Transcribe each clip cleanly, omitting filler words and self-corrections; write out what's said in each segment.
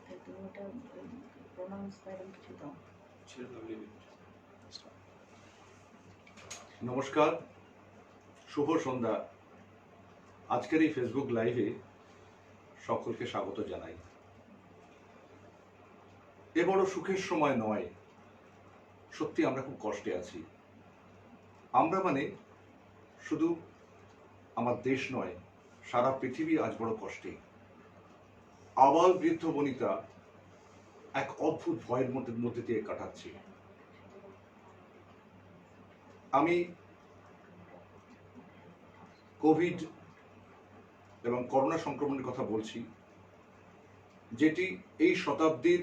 তুমি ওটা প্রোনাউন্স বা এরকম কিছু দাও। নমস্কার, শুভ সন্ধ্যা। আজকের এই ফেসবুক লাইভে সকলকে স্বাগত জানাই। এ বড় সুখের সময় নয়, সত্যি আমরা খুব কষ্টে আছি। আমরা মানে শুধু আমার দেশ নয়, সারা পৃথিবী আজ বড় কষ্টে। আবাল বৃদ্ধ বনিতা এক অদ্ভুত ভয়ের মধ্যে দিয়ে কাটাচ্ছে। আমি কোভিড এবং করোনা সংক্রমণের কথা বলছি, যেটি এই শতাব্দীর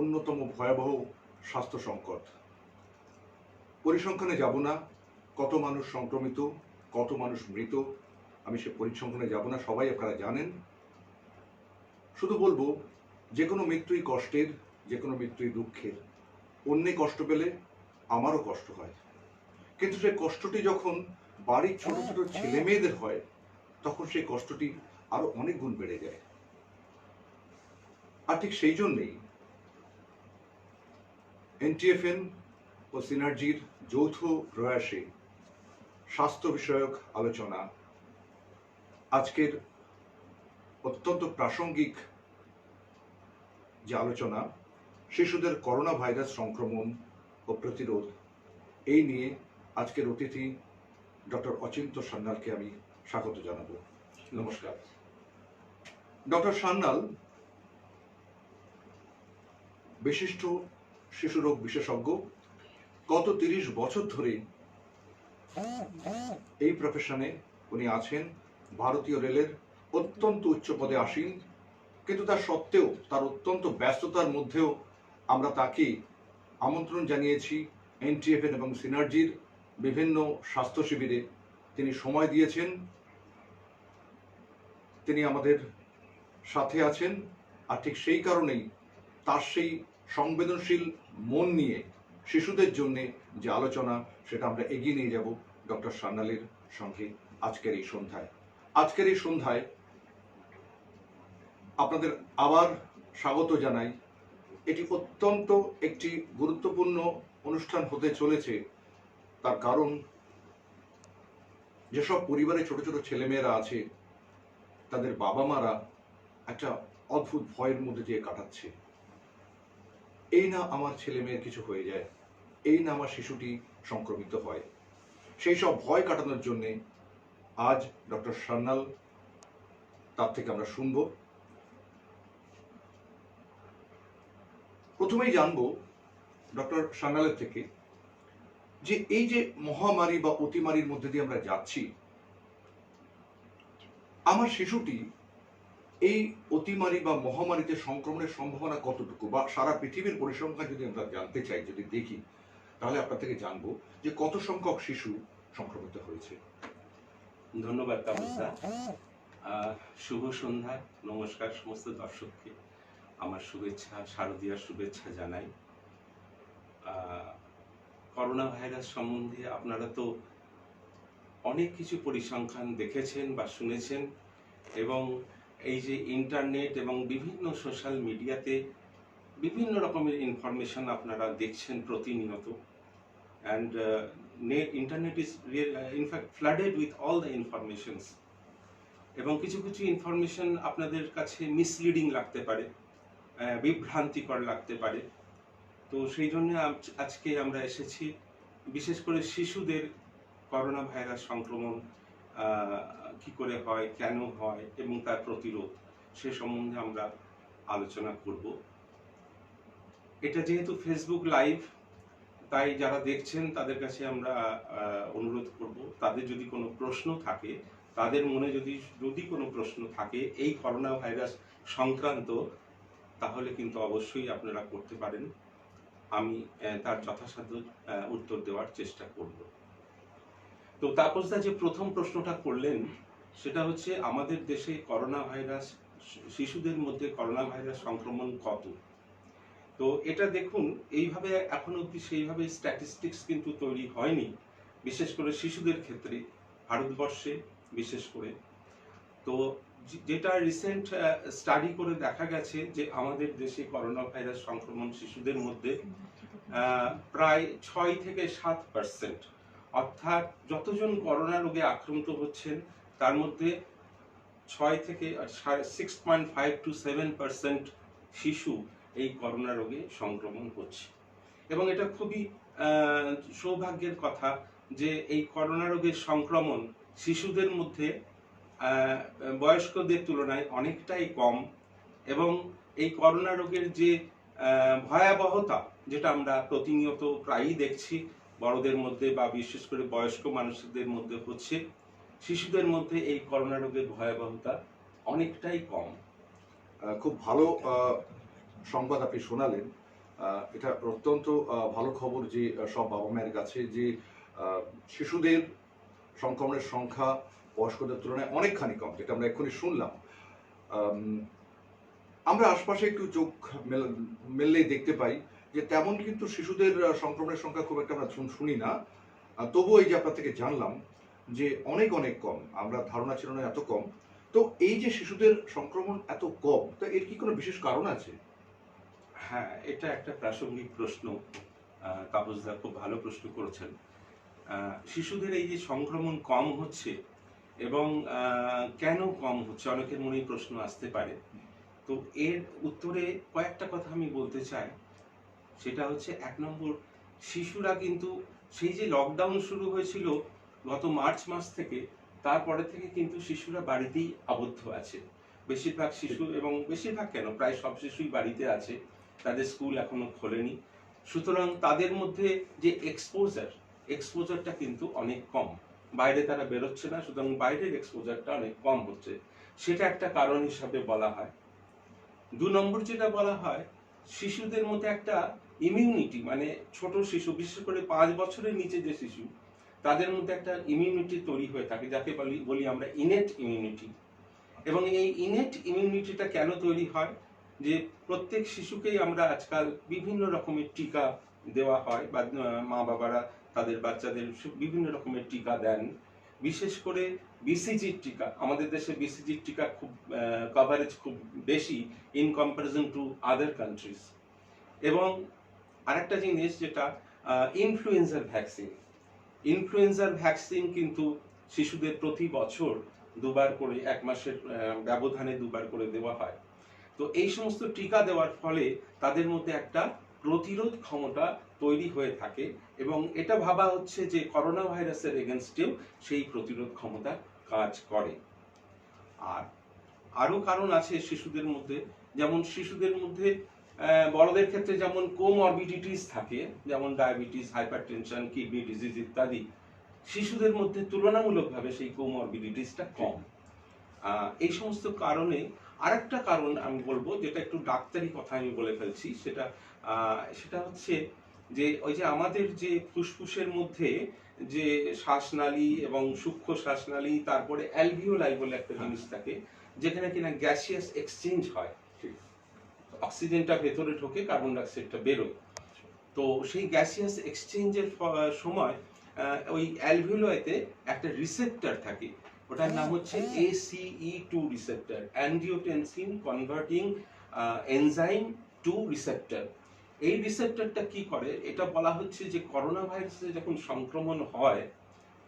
অন্যতম ভয়াবহ স্বাস্থ্য সংকট। পরিসংখ্যানে যাব না, কত মানুষ সংক্রমিত, কত মানুষ মৃত, আমি সে পরিসংখ্যানে যাব না, সবাই আপনারা জানেন। শুধু বলবো, যে কোনো মৃত্যুই কষ্টের, যে কোনো মৃত্যুই দুঃখের। অন্যে কষ্ট পেলে আমারও কষ্ট হয়, কিন্তু সেই কষ্টটি যখন বাড়ির ছোট ছোট ছেলে মেয়েদের হয়, তখন সেই কষ্টটি আরো অনেক গুণ বেড়ে যায়। আর ঠিক সেই জন্যেই এনটিএফএন ও সিনার্জির যৌথ প্রয়াসে স্বাস্থ্য বিষয়ক আলোচনা, আজকের অত্যন্ত প্রাসঙ্গিক যে আলোচনা, শিশুদের করোনা ভাইরাস সংক্রমণ ও প্রতিরোধ, এই নিয়ে আজকের অতিথি ডক্টর অচিন্ত সান্যালকে আমি স্বাগত জানাবো। নমস্কার ডক্টর সান্যাল বিশিষ্ট শিশুরোগ বিশেষজ্ঞ। গত 30 বছর ধরে এই প্রফেশনে উনি আছেন। ভারতীয় রেলের অত্যন্ত উচ্চ পদে আসীন, কিন্তু তার সত্ত্বেও, তার অত্যন্ত ব্যস্ততার মধ্যেও আমরা তাকে আমন্ত্রণ জানিয়েছি এনটিএফএন এবং সিনার্জির বিভিন্ন স্বাস্থ্য শিবিরে। তিনি সময় দিয়েছেন, তিনি আমাদের সাথে আছেন। আর ঠিক সেই কারণেই তার সেই সংবেদনশীল মন নিয়ে শিশুদের জন্য যে আলোচনা, সেটা আমরা এগিয়ে নিয়ে যাব ডক্টর সান্যালের সঙ্গে আজকের এই সন্ধ্যায়। আজকের এই সন্ধ্যায় আপনাদের আবার স্বাগত জানাই। এটি অত্যন্ত একটি গুরুত্বপূর্ণ অনুষ্ঠান হতে চলেছে, তার কারণ যেসব পরিবারে ছোট ছোট ছেলেমেয়েরা আছে, তাদের বাবা মারা একটা অদ্ভুত ভয়ের মধ্যে দিয়ে কাটাচ্ছে। এই না আমার ছেলে মেয়ের কিছু হয়ে যায়, এই না আমার শিশুটি সংক্রমিত হয়, সেই সব ভয় কাটানোর জন্যে আজ ডক্টর সান্যাল, তার থেকে আমরা শুনবো। প্রথমেই জানবো ডক্টর সান্যালের থেকে যে এই যে মহামারী বা অতিমারির মধ্যে দিয়ে আমরা যাচ্ছি, আমার শিশুটি এই অতিমারী বা মহামারীতে সংক্রমণের সম্ভাবনা কতটুকু, বা সারা পৃথিবীর পরিসংখ্যান যদি আমরা জানতে চাই, যদি দেখি, তাহলে আপনার থেকে জানবো যে কত সংখ্যক শিশু সংক্রমিত হয়েছে। ধন্যবাদ তাপসদা। শুভ সন্ধ্যা, নমস্কার সমস্ত দর্শককে আমার শুভেচ্ছা, শারদীয়ার শুভেচ্ছা জানাই। করোনা ভাইরাস সম্বন্ধে আপনারা তো অনেক কিছু পরিসংখ্যান দেখেছেন বা শুনেছেন, এবং এই যে ইন্টারনেট এবং বিভিন্ন সোশ্যাল মিডিয়াতে বিভিন্ন রকমের ইনফরমেশন আপনারা দেখছেন প্রতিনিয়ত। And internet is in fact flooded with all the informations, এবং কিছু কিছু ইনফরমেশন আপনাদের কাছে মিসলিডিং লাগতে পারে, বিভ্রান্তিকর লাগতে পারে। তো সেই জন্য আজকে আমরা এসেছি বিশেষ করে শিশুদের করোনা ভাইরাস সংক্রমণ কি করে হয়, কেন হয় এবং তার প্রতিরোধ, সে সম্বন্ধে আমরা আলোচনা করব। এটা যেহেতু ফেসবুক লাইভ, তাই যারা দেখছেন তাদের কাছে আমরা অনুরোধ করব, তাদের যদি কোনো প্রশ্ন থাকে, তাদের মনে যদি কোনো প্রশ্ন থাকে এই করোনা ভাইরাস সংক্রান্ত, তাহলে কিন্তু অবশ্যই আপনারা করতে পারেন। আমি তার যথাসাধ্য উত্তর দেওয়ার চেষ্টা করব। তো তাপসদা যে প্রথম প্রশ্নটা করলেন, সেটা হচ্ছে আমাদের দেশে করোনা ভাইরাস, শিশুদের মধ্যে করোনা ভাইরাস সংক্রমণ কত। তো এটা দেখুন, এইভাবে এখন অবধি সেইভাবে স্ট্যাটিস্টিক্স কিন্তু তৈরি হয়নি, বিশেষ করে শিশুদের ক্ষেত্রে ভারতবর্ষে বিশেষ করে। তো যেটা রিসেন্ট স্টাডি করে দেখা গেছে যে আমাদের দেশে করোনা ভাইরাস সংক্রমণ শিশুদের মধ্যে প্রায় 6 থেকে 7%, অর্থাৎ যতজন করোনা রোগে আক্রান্ত হচ্ছেন তার মধ্যে 6.5 to 7% শিশু এই করোনা রোগে সংক্রমণ হচ্ছে। এবং এটা খুবই সৌভাগ্যের কথা যে এই করোনা রোগের সংক্রমণ শিশুদের মধ্যে বয়স্কদের তুলনায় অনেকটাই কম, এবং এই করোনা রোগের যে ভয়াবহতা যেটা আমরা প্রতিনিয়ত প্রায়ই দেখছি বড়দের মধ্যে বা বিশেষ করে বয়স্ক মানুষদের মধ্যে হচ্ছে, শিশুদের মধ্যে এই করোনা রোগের ভয়াবহতা অনেকটাই কম। খুব ভালো সংবাদ আপনি শোনালেন। এটা অত্যন্ত ভালো খবর যে সব বাবা মায়ের কাছে যে শিশুদের সংক্রমণের সংখ্যা বয়স্কদের তুলনায় অনেকখানি কম, যেটা আমরা এক্ষুনি শুনলাম। আমরা আশপাশে একটু চোখ মেললেই দেখতে পাই যে তেমন কিন্তু শিশুদের সংক্রমণের সংখ্যা খুব একটা আমরা শুনি না। তবুও এই যে আপনার থেকে জানলাম যে অনেক অনেক কম, আমরা ধারণা ছিল না এত কম। তো এই যে শিশুদের সংক্রমণ এত কম, তো এর কি কোনো বিশেষ কারণ আছে? হ্যাঁ, এটা একটা প্রাসঙ্গিক প্রশ্ন। তাপসদা খুব ভালো প্রশ্ন করেছেন। শিশুদের এই যে সংক্রমণ কম হচ্ছে এবং কেন কম হচ্ছে, অনেকের মনেই প্রশ্ন আসতে পারে। তো এর উত্তরে কয়েকটা কথা আমি বলতে চাই। সেটা হচ্ছে, 1 নম্বর, শিশুরা কিন্তু সেই যে লকডাউন শুরু হয়েছিল গত মার্চ মাস থেকে, তারপরে থেকে কিন্তু শিশুরা বাড়িতেই আবদ্ধ আছে। বেশিরভাগ শিশু, এবং বেশিরভাগ কেন, প্রায় সব শিশুই বাড়িতে আছে, তাদের স্কুল এখনো খোলেনি। সুতরাং তাদের মধ্যে যে এক্সপোজারটা কিন্তু অনেক কম, বাইরে তারা বেরোচ্ছে না, সুতরাং বাইরের এক্সপোজারটা অনেক কম হচ্ছে, সেটা একটা কারণ হিসাবে বলা হয়। 2 নম্বর যেটা বলা হয়, শিশুদের মধ্যে একটা ইমিউনিটি, মানে ছোট শিশু, বিশেষ করে 5 বছরের নিচে যে শিশু, তাদের মধ্যে একটা ইমিউনিটি তৈরি হয়ে থাকে, যাকে বলি আমরা ইনেট ইমিউনিটি। এবং এই ইনেট ইমিউনিটিটা কেন তৈরি হয়, যে প্রত্যেক শিশুকেই আমরা আজকাল বিভিন্ন রকমের টিকা দেওয়া হয়, বা মা বাবারা তাদের বাচ্চাদের বিভিন্ন রকমের টিকা দেন। বিশেষ করে বিসিজির টিকা, আমাদের দেশে বিসিজির টিকা খুব কভারেজ খুব বেশি in comparison to other countries. এবং আরেকটা জিনিস যেটা ইনফ্লুয়েঞ্জার ভ্যাকসিন কিন্তু শিশুদের প্রতি বছর 2 বার করে, 1 মাসের ব্যবধানে 2 বার করে দেওয়া হয়। তো এই সমস্ত টিকা দেওয়ার ফলে তাদের মধ্যে একটা প্রতিরোধ ক্ষমতা তৈরি হয়ে থাকে, এবং এটা ভাবা হচ্ছে যে করোনা ভাইরাসের এগেনস্টেও সেই প্রতিরোধ ক্ষমতা কাজ করে। আর আরো কারণ আছে শিশুদের মধ্যে, যেমন শিশুদের মধ্যে বড়দের ক্ষেত্রে যেমন কোমরবিডিটিস থাকে, যেমন ডায়াবেটিস, হাইপারটেনশন, কিডনি ডিজিজ ইত্যাদি, শিশুদের মধ্যে তুলনামূলকভাবে সেই কোমরবিডিটিসটা কম। এই সমস্ত কারণে আরেকটা কারণ আমি বলবো, যেটা একটু ডাক্তারি কথা আমি বলে ফেলছি, সেটা হচ্ছে যে ওই যে আমাদের যে ফুসফুসের মধ্যে যে শ্বাসনালী এবং সূক্ষ্ম শ্বাসনালী, তারপরে অ্যালভিওলাই বলে একটা জিনিস থাকে, যেখানে কিনা গ্যাসিয়াস এক্সচেঞ্জ হয়, অক্সিজেনটা ভেতরে ঢোকে, কার্বন ডাইঅক্সাইডটা বেরোয়। তো সেই গ্যাসিয়াস এক্সচেঞ্জের সময় ওই অ্যালভিওলাইতে একটা রিসেপ্টর থাকে, ওটার নাম হচ্ছে ACE2 receptor, angiotensin converting enzyme 2 receptor. এই রিসেপ্টরটা কি করে, এটা বলা হচ্ছে যে করোনা ভাইরাসে যখন সংক্রমণ হয়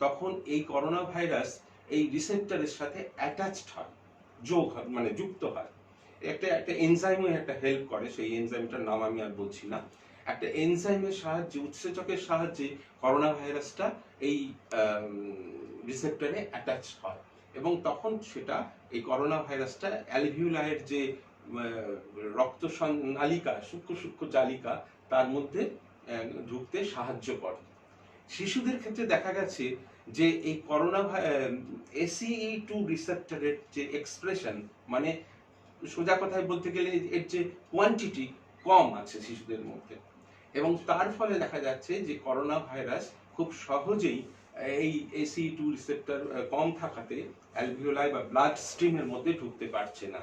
তখন এই করোনা ভাইরাস এই রিসেপ্টরের সাথে অ্যাটাচড হয়, মানে যুক্ত হয়। একটা এনজাইমও একটা হেল্প করে, সেই এনজাইমটার নাম আমি আর বলছি না। একটা এনজাইমের সাহায্যে, উৎসেচকের সাহায্যে করোনা ভাইরাসটা এই রিসেপ্টরে অ্যাটাচ হয়, এবং তখন সেটা এই করোনা ভাইরাসটা অ্যালভিওলাইয়ের যে রক্ত নালিকা, সূক্ষ্ম জালিকা, তার মধ্যে ঢুকতে সাহায্য করে। শিশুদের ক্ষেত্রে দেখা গেছে যে এই করোনা ACE2 রিসেপ্টরের যে এক্সপ্রেশন, মানে সোজা কথায় বলতে গেলে এর যে কোয়ান্টিটি কম আছে শিশুদের মধ্যে, এবং তার ফলে দেখা যাচ্ছে যে করোনা ভাইরাস খুব সহজেই এই ACE2 রিসেপ্টর কম থাকাতে অ্যালভিওলাই বা ব্লাড স্ট্রিমের মধ্যে ঢুকতে পারছে না।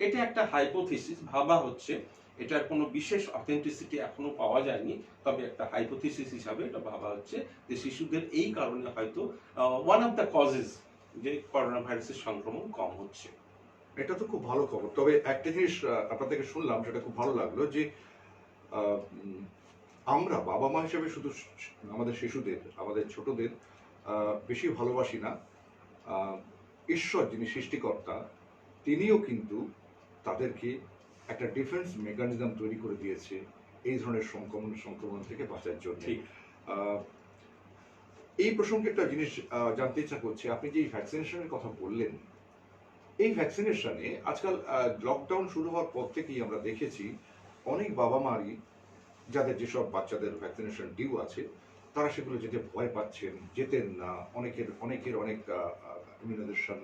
এটা একটা হাইপোথিসিস, ভাবা হচ্ছে, এটার কোনো বিশেষ অথেন্টিসিটি এখনো পাওয়া যায়নি, তবে একটা হাইপোথিসিস হিসাবে এটা ভাবা হচ্ছে যে শিশুদের এই কারণে হয়তো ওয়ান অফ দ্য কজেস যে করোনা ভাইরাসের সংক্রমণ কম হচ্ছে। এটা তো খুব ভালো খবর। তবে একটা জিনিস আপনার থেকে শুনলাম, সেটা খুব ভালো লাগলো যে আহ, উম, আমরা বাবা মা হিসেবে শুধু আমাদের শিশুদের, আমাদের ছোটদের বেশি ভালোবাসি না। আহ, ঈশ্বর যিনি সৃষ্টিকর্তা, তিনিও কিন্তু তাদেরকে একটা ডিফেন্স মেকানিজম তৈরি করে দিয়েছে এই ধরনের সংক্রমণ থেকে বাঁচার জন্য। ঠিক। আহ, এই প্রসঙ্গে একটা জিনিস জানতে ইচ্ছা করছে, আপনি যে ভ্যাকসিনেশনের কথা বললেন, এই ভ্যাকসিনেশনে আজকাল লকডাউন শুরু হওয়ার পর থেকেই আমরা দেখেছি অনেক বাবা মারই, যাদের যেসব বাচ্চাদের ভ্যাকসিনেশন ডিউ আছে, তারা সেগুলো যেতে ভয় পাচ্ছেন, যেতেন না। অনেকের অনেক ইমিউনাইজেশন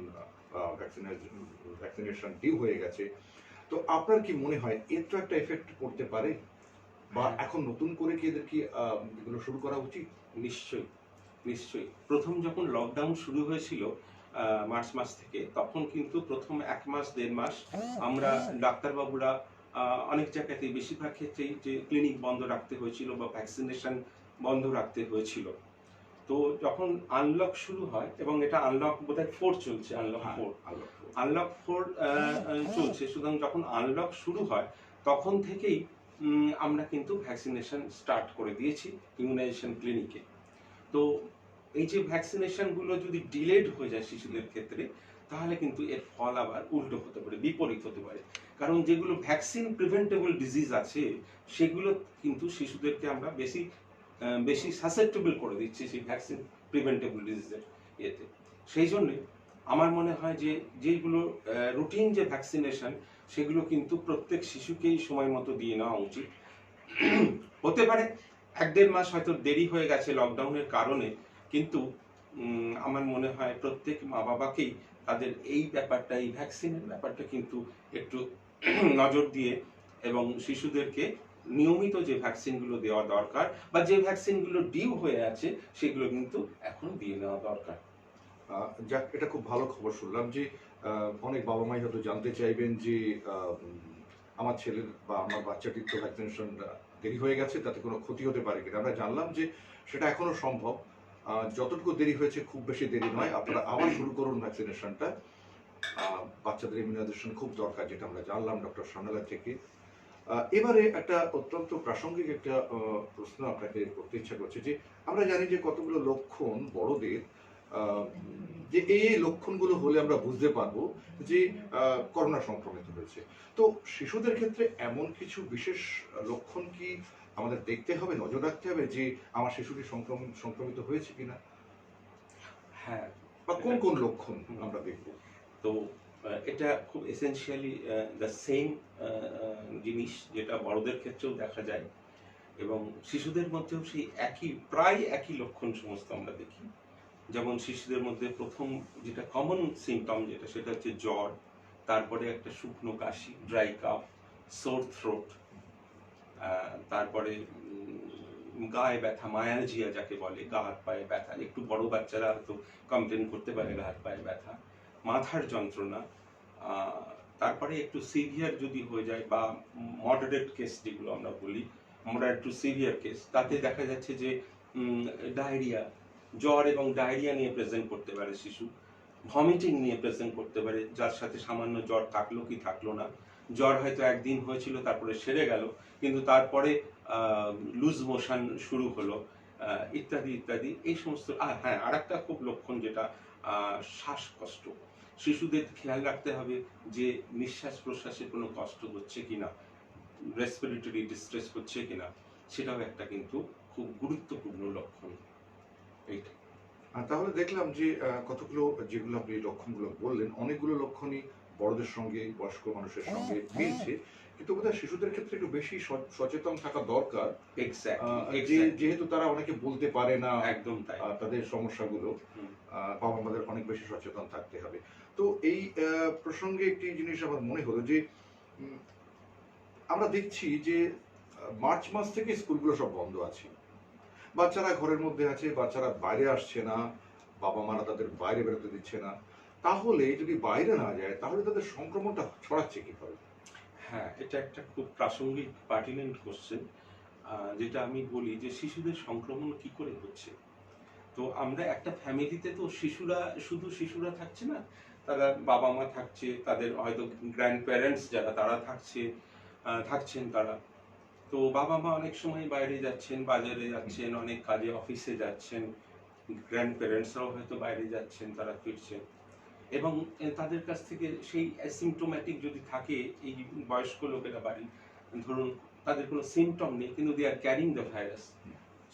ভ্যাকসিনেশন ডিউ হয়ে গেছে। তো আপনার কি মনে হয় এর তো একটা এফেক্ট পড়তে পারে, বা এখন নতুন করে কি এদের কি এগুলো শুরু করা উচিত? নিশ্চয়ই, নিশ্চয়ই। প্রথম যখন লকডাউন শুরু হয়েছিল মার্চ মাস থেকে, তখন কিন্তু প্রথম 1 মাস 1.5 মাস আমরা ডাক্তারবাবুরা অনেক জায়গাতে, বেশিরভাগ ক্ষেত্রেই, যে ক্লিনিক বন্ধ রাখতে হয়েছিল বা ভ্যাকসিনেশন বন্ধ রাখতে হয়েছিল। তো যখন আনলক শুরু হয়, এবং এটা আনলক বোধহয় 4 চলছে, আনলক 4 চলছে, সুতরাং যখন আনলক শুরু হয় তখন থেকেই আমরা কিন্তু ভ্যাকসিনেশন স্টার্ট করে দিয়েছি ইমিউনাইজেশন ক্লিনিকে। তো এই যে ভ্যাকসিনেশনগুলো যদি ডিলেড হয়ে যায় শিশুদের ক্ষেত্রে, তাহলে কিন্তু এর ফল আবার উল্টো হতে পারে, বিপরীত হতে পারে। কারণ যেগুলো ভ্যাকসিন প্রিভেন্টেবল ডিজিজ আছে, সেগুলো কিন্তু শিশুদেরকে আমরা বেশি সাসেপ্টেবল করে দিচ্ছি সেই ভ্যাকসিন প্রিভেন্টেবল ডিজিজের ইয়েতে। সেই জন্যে আমার মনে হয় যে যেগুলো রুটিন যে ভ্যাকসিনেশন, সেগুলো কিন্তু প্রত্যেক শিশুকেই সময় মতো দিয়ে নেওয়া উচিত। হতে পারে 1-1.5 মাস হয়তো দেরি হয়ে গেছে লকডাউনের কারণে, কিন্তু আমার মনে হয় প্রত্যেক মা বাবাকেই তাদের এই ব্যাপারটা, এই ভ্যাকসিনের ব্যাপারটা কিন্তু একটু নজর দিয়ে, এবং শিশুদেরকে নিয়মিত যে ভ্যাকসিনগুলো দেওয়া দরকার, বা যে ভ্যাকসিনগুলো ডিউ হয়ে আছে, সেগুলো কিন্তু এখন দিয়ে নেওয়া দরকার। যাক, এটা খুব ভালো খবর শুনলাম যে অনেক বাবা মাই হয়তো জানতে চাইবেন যে আমার ছেলের বা আমার বাচ্চাটির তো ভ্যাকসিনেশন দেরি হয়ে গেছে, তাতে কোনো ক্ষতি হতে পারে কিনা। আমরা জানলাম যে সেটা এখনো সম্ভব। যতটুকু দেরি হয়েছে খুব বেশি দেরি নয়, আপনারা আবার শুরু করুন ভ্যাকসিনেশনটা। বাচ্চাদের ইমিউনাইজেশন খুব দরকার, যেটা আমরা জানলাম ডক্টর সান্যাল থেকে। এবারে একটা অত্যন্ত প্রাসঙ্গিক একটা প্রশ্ন আপনাকে করতে ইচ্ছা করছে যে আমরা জানি যে কতগুলো লক্ষণ বড়দের, যে এই লক্ষণগুলো হলে আমরা বুঝতে পারবো যে করোনা সংক্রমিত হয়েছে। তো শিশুদের ক্ষেত্রে এমন কিছু বিশেষ লক্ষণ কি আমাদের দেখতে হবে, নজর রাখতে হবে যে আমার শিশুটি সংক্রমিত হয়েছে কিনা, হ্যাঁ, বা কোন কোন লক্ষণ আমরা দেখব? তো এটা খুব এসেনশিয়ালি দ্য সেম জিনিস, যেটা বড়দের ক্ষেত্রেও দেখা যায়, এবং শিশুদের মধ্যেও সেই প্রায় একই লক্ষণ সমস্ত আমরা দেখি। যেমন শিশুদের মধ্যে প্রথম যেটা কমন সিমটম, সেটা হচ্ছে জ্বর, তারপরে একটা শুকনো কাশি, ড্রাই কাফ, সোর থ্রোট, তারপরে গায়ে ব্যথা, মায়ালজিয়া যাকে বলে, গা হাত পায়ে ব্যথা। একটু বড় বাচ্চারা হয়তো কমপ্লেন করতে পারে গা হাত পায়ে ব্যথা, মাথার যন্ত্রণা। তারপরে একটু সিভিয়ার যদি হয়ে যায়, বা মডারেট কেস যেগুলো আমরা বলি, মডারেট টু সিভিয়ার কেস, তাতে দেখা যাচ্ছে যে ডায়রিয়া, জ্বর এবং ডায়রিয়া নিয়ে প্রেজেন্ট করতে পারে শিশু, ভমিটিং নিয়ে প্রেজেন্ট করতে পারে, যার সাথে সামান্য জ্বর থাকলো কি থাকলো না, জ্বর হয়তো একদিন হয়েছিল, তারপরে সেরে গেল, কিন্তু তারপরে লুজ মোশন শুরু হলো, ইত্যাদি ইত্যাদি। এই সমস্ত। হ্যাঁ, আর একটা খুব লক্ষণ যেটা, শ্বাসকষ্ট। শিশুদের খেয়াল রাখতে হবে যে নিঃশ্বাস প্রশ্বাসে কোনো কষ্ট হচ্ছে কিনা, রেসপিরেটরি ডিস্ট্রেস হচ্ছে কিনা, সেটাও একটা কিন্তু খুব গুরুত্বপূর্ণ লক্ষণ। এইটা। তাহলে দেখলাম যে কতগুলো, যেগুলো আপনি লক্ষণগুলো বললেন, অনেকগুলো লক্ষণই বড়দের সঙ্গে, বয়স্ক মানুষের সঙ্গে মিলছে, কিন্তু বোধহয় শিশুদের ক্ষেত্রে একটু বেশি সচেতন থাকা দরকার। যেহেতু তারা অনেকে বলতে পারে না একদম তাই, তাদের সমস্যাগুলো, বাবা আমাদের অনেক বেশি সচেতন থাকতে হবে। তো এই প্রসঙ্গে একটি জিনিস আমার মনে হলো যে আমরা দেখছি যে মার্চ মাস থেকে স্কুলগুলো সব বন্ধ আছে, বাচ্চারা ঘরের মধ্যে আছে, বাচ্চারা বাইরে আসছে না, বাবা মারা তাদের বাইরে বেরোতে দিচ্ছে না। তাহলে যদি বাইরে না যায়, তাহলে তাদের সংক্রমণটা ছড়াচ্ছে কিভাবে? হ্যাঁ, এটা একটা খুব প্রাসঙ্গিক, পার্টিনেন্ট কোশ্চেন, যেটা আমি বলি যে শিশুদের সংক্রমণ কি করে হচ্ছে। তো আমরা একটা ফ্যামিলিতে তো শুধু শিশুরা থাকছে না, তারা বাবা মা থাকছে, তাদের হয়তো গ্র্যান্ড প্যারেন্টস যারা তারা থাকছেন তারা। তো বাবা মা অনেক সময় বাইরে যাচ্ছেন, বাজারে যাচ্ছেন, অনেক কাজে অফিসে যাচ্ছেন, গ্র্যান্ড প্যারেন্টসরাও হয়তো বাইরে যাচ্ছেন, তারা ফিরছেন, এবং তাদের কাছ থেকে সেই অ্যাসিমটোম্যাটিক যদি থাকে এই বয়স্ক লোকেরা বাড়ি, ধরুন তাদের কোনো সিমটম নেই কিন্তু দে আর ক্যারিং দ্য ভাইরাস,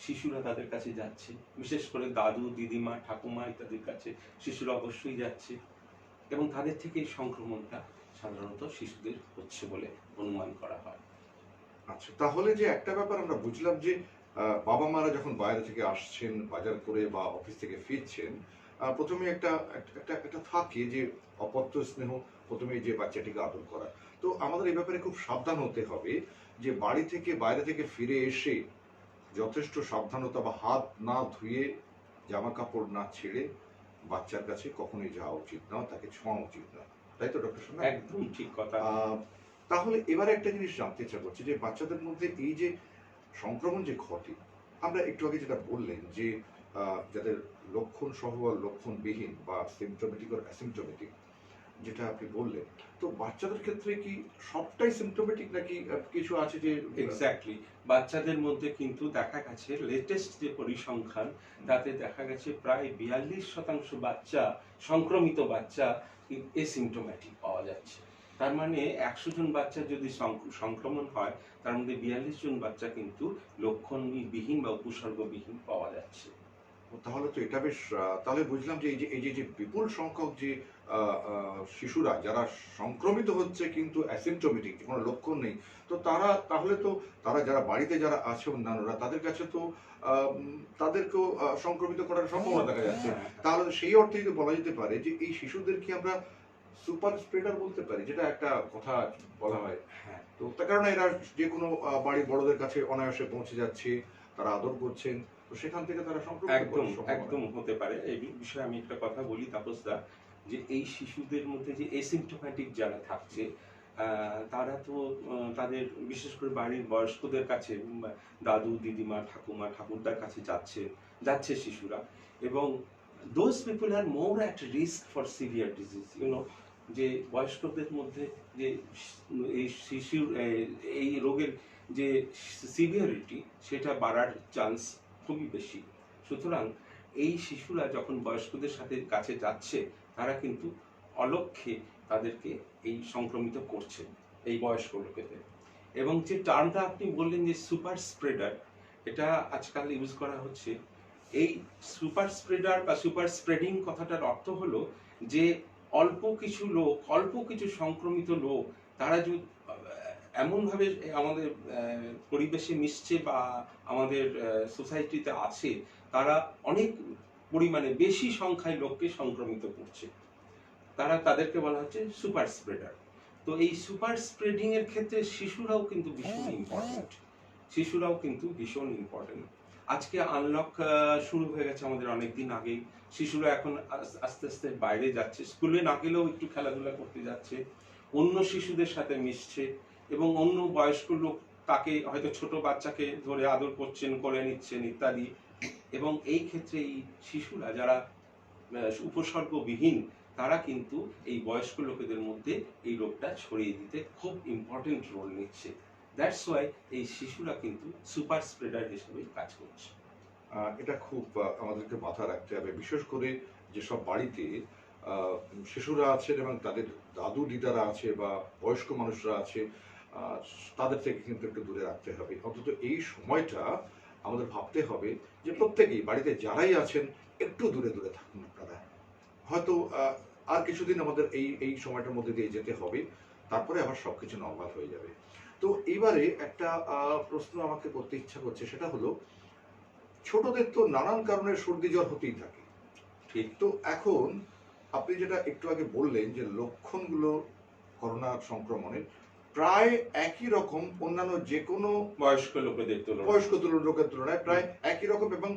শিশুরা তাদের কাছে যাচ্ছে, বিশেষ করে দাদু দিদিমা ঠাকুমা ইত্যাদির কাছে শিশুরা অবশ্যই যাচ্ছে, এবং তাদের থেকে এই সংক্রমণটা সাধারণত শিশুদের হচ্ছে বলে অনুমান করা হয়। আচ্ছা, তাহলে যে একটা ব্যাপার আমরা বুঝলাম যে বাবা মারা যখন বাইরে থেকে আসছেন বাজার করে বা অফিস থেকে ফিরছেন, প্রথমে একটা একটা একটা থাকে যে অপত্য স্নেহ, প্রথমে যে বাচ্চাটিকে আদর করা। তো আমাদের এই ব্যাপারে খুব সাবধান হতে হবে যে বাড়ি থেকে বাইরে থেকে ফিরে এসে যথেষ্ট সাবধানতা বা হাত না ধুয়ে জামা কাপড় না ছেড়ে বাচ্চার কাছে কখনোই যাওয়া উচিত না, তাকে ছোঁয়া উচিত না, তাই তো ডক্টর সোনা? একদম ঠিক কথা। তাহলে এবারে একটা জিনিস জানতে ইচ্ছা করছে যে বাচ্চাদের মধ্যে এই যে সংক্রমণ যে ঘটে, আমরা একটু আগে যেটা বললেন যে যাদের লক্ষণ সহ বা লক্ষণবিহীন বা সিমটোমেটিক আর অ্যাসিমটোমেটিক, যেটা আপনি বললেন, তো বাচ্চাদের ক্ষেত্রে কি সবটাই সিমটোমেটিক নাকি কিছু আছে যে এক্স্যাক্টলি, বাচ্চাদের মধ্যে কিন্তু দেখা গেছে লেটেস্ট যে পরিসংখ্যান, তাতে দেখা গেছে প্রায় 42% বাচ্চা, সংক্রমিত বাচ্চা এসিমটোম্যাটিক পাওয়া যাচ্ছে। তার মানে 100 জন বাচ্চা যদি সংক্রমণ হয়, তার মধ্যে 42 জন বাচ্চা কিন্তু লক্ষণবিহীন বা উপসর্গবিহীন পাওয়া যাচ্ছে। তাহলে তো এটা বেশ তাহলে বুঝলাম যে এই যে বিপুল সংখ্যক যে শিশুরা যারা সংক্রমিত হচ্ছে কিন্তু অ্যাসিমটোমেটিক, কোনো লক্ষণ নেই, তো তারা তাহলে তো তারা যারা বাড়িতে যারা আছে অন্যান্যরা তাদের কাছে তো তাদেরকেও সংক্রমিত করার সম্ভাবনা দেখা যাচ্ছে। তাহলে সেই অর্থেই তো বলা যেতে পারে যে এই শিশুদেরকে আমরা সুপার স্প্রেডার বলতে পারি, যেটা একটা কথা বলা হয়। হ্যাঁ, তো তার কারণে এরা যে কোনো বাড়ির বড়দের কাছে অনায়াসে পৌঁছে যাচ্ছে, তারা আদর করছেন, তো সেখান থেকে তারা সংক্রমিত একদম করার সম্ভাবনা। একদম হতে পারে। এই বিষয়ে আমি একটা কথা বলি তাপসদা, যে এই শিশুদের মধ্যে যে এসিমটোম্যাটিক যারা থাকছে, তারা তো তাদের বিশেষ করে বাড়ির বয়স্কদের কাছে, দাদু দিদিমা ঠাকুমা ঠাকুরদার কাছে যাচ্ছে শিশুরা, এবং those people are more at risk for severe disease, যে বয়স্কদের মধ্যে যে এই শিশুর এই রোগের যে সিভিয়ারিটি, সেটা বাড়ার চান্স খুবই বেশি। সুতরাং এই শিশুরা যখন বয়স্কদের সাথে কাছে যাচ্ছে, তারা কিন্তু অলক্ষ্যে তাদেরকে এই সংক্রমিত করছে, এই বয়স্ক লোকেদের। এবং যে টার্মটা আপনি বললেন যে সুপার স্প্রেডার, এটা আজকাল ইউজ করা হচ্ছে। এই সুপার স্প্রেডার বা সুপার স্প্রেডিং কথাটার অর্থ হলো যে অল্প কিছু সংক্রমিত লোক, তারা যদি এমনভাবে আমাদের পরিবেশে মিশছে বা আমাদের সোসাইটিতে আছে, তারা অনেক পরিমাণে বেশি সংখ্যায় লোককে সংক্রমিত করছে, তাদেরকে বলা হচ্ছে সুপার স্প্রেডার। তো এই সুপার স্প্রেডিং এর ক্ষেত্রে শিশুরাও কিন্তু ভীষণ ইম্পর্টেন্ট। আজকে আনলক শুরু হয়ে গেছে আমাদের অনেক দিন আগেই। শিশুরা এখন আস্তে আস্তে বাইরে যাচ্ছে, স্কুলে না গেলেও একটু খেলাধুলা করতে যাচ্ছে, অন্য শিশুদের সাথে মিশছে, এবং অন্য বয়স্ক লোক তাকে হয়তো ছোট বাচ্চাকে ধরে আদর করছেন, কোলে নিচ্ছেন ইত্যাদি। এবং এই ক্ষেত্রে এই শিশুরা যারা উপসর্গবিহীন, তারা কিন্তু এই বয়স্ক লোকেদের মধ্যে এই রোগটা ছড়িয়ে দিতে খুব ইম্পর্টেন্ট রোল নিচ্ছে। দ্যাটস ওয়াই এই শিশুরা কিন্তু সুপার স্প্রেডার হিসেবে কাজ করছে। এটা খুব আমাদেরকে মাথায় রাখতে হবে, বিশেষ করে যেসব বাড়িতে শিশুরা আছেন এবং তাদের দাদু দিদারা আছে বা বয়স্ক মানুষরা আছে, তাদের থেকে কিন্তু একটু দূরে রাখতে হবে। অন্তত এই সময়টা আমাদের ভাবতে হবে যে প্রত্যেকেই বাড়িতে যারাই আছেন একটু দূরে দূরে থাকুন আপনারা। হয়তো আর কিছুদিন আমাদের এই সময়টার মধ্যে দিয়ে যেতে হবে, তারপরে আবার সবকিছু নর্মাল হয়ে যাবে। তো এবারে একটা প্রশ্ন আমাকে করতে ইচ্ছা করছে, সেটা হলো ছোটদের তো নানান কারণে সর্দি জ্বর হতেই থাকে, ঠিক। তো এখন আপনি যেটা একটু আগে বললেন যে লক্ষণগুলো করোনা সংক্রমণের প্রায় একই রকম অন্যান্য যে কোনো বয়স্ক লোকেদের রোগের তুলনায় প্রায় একই রকম, এবং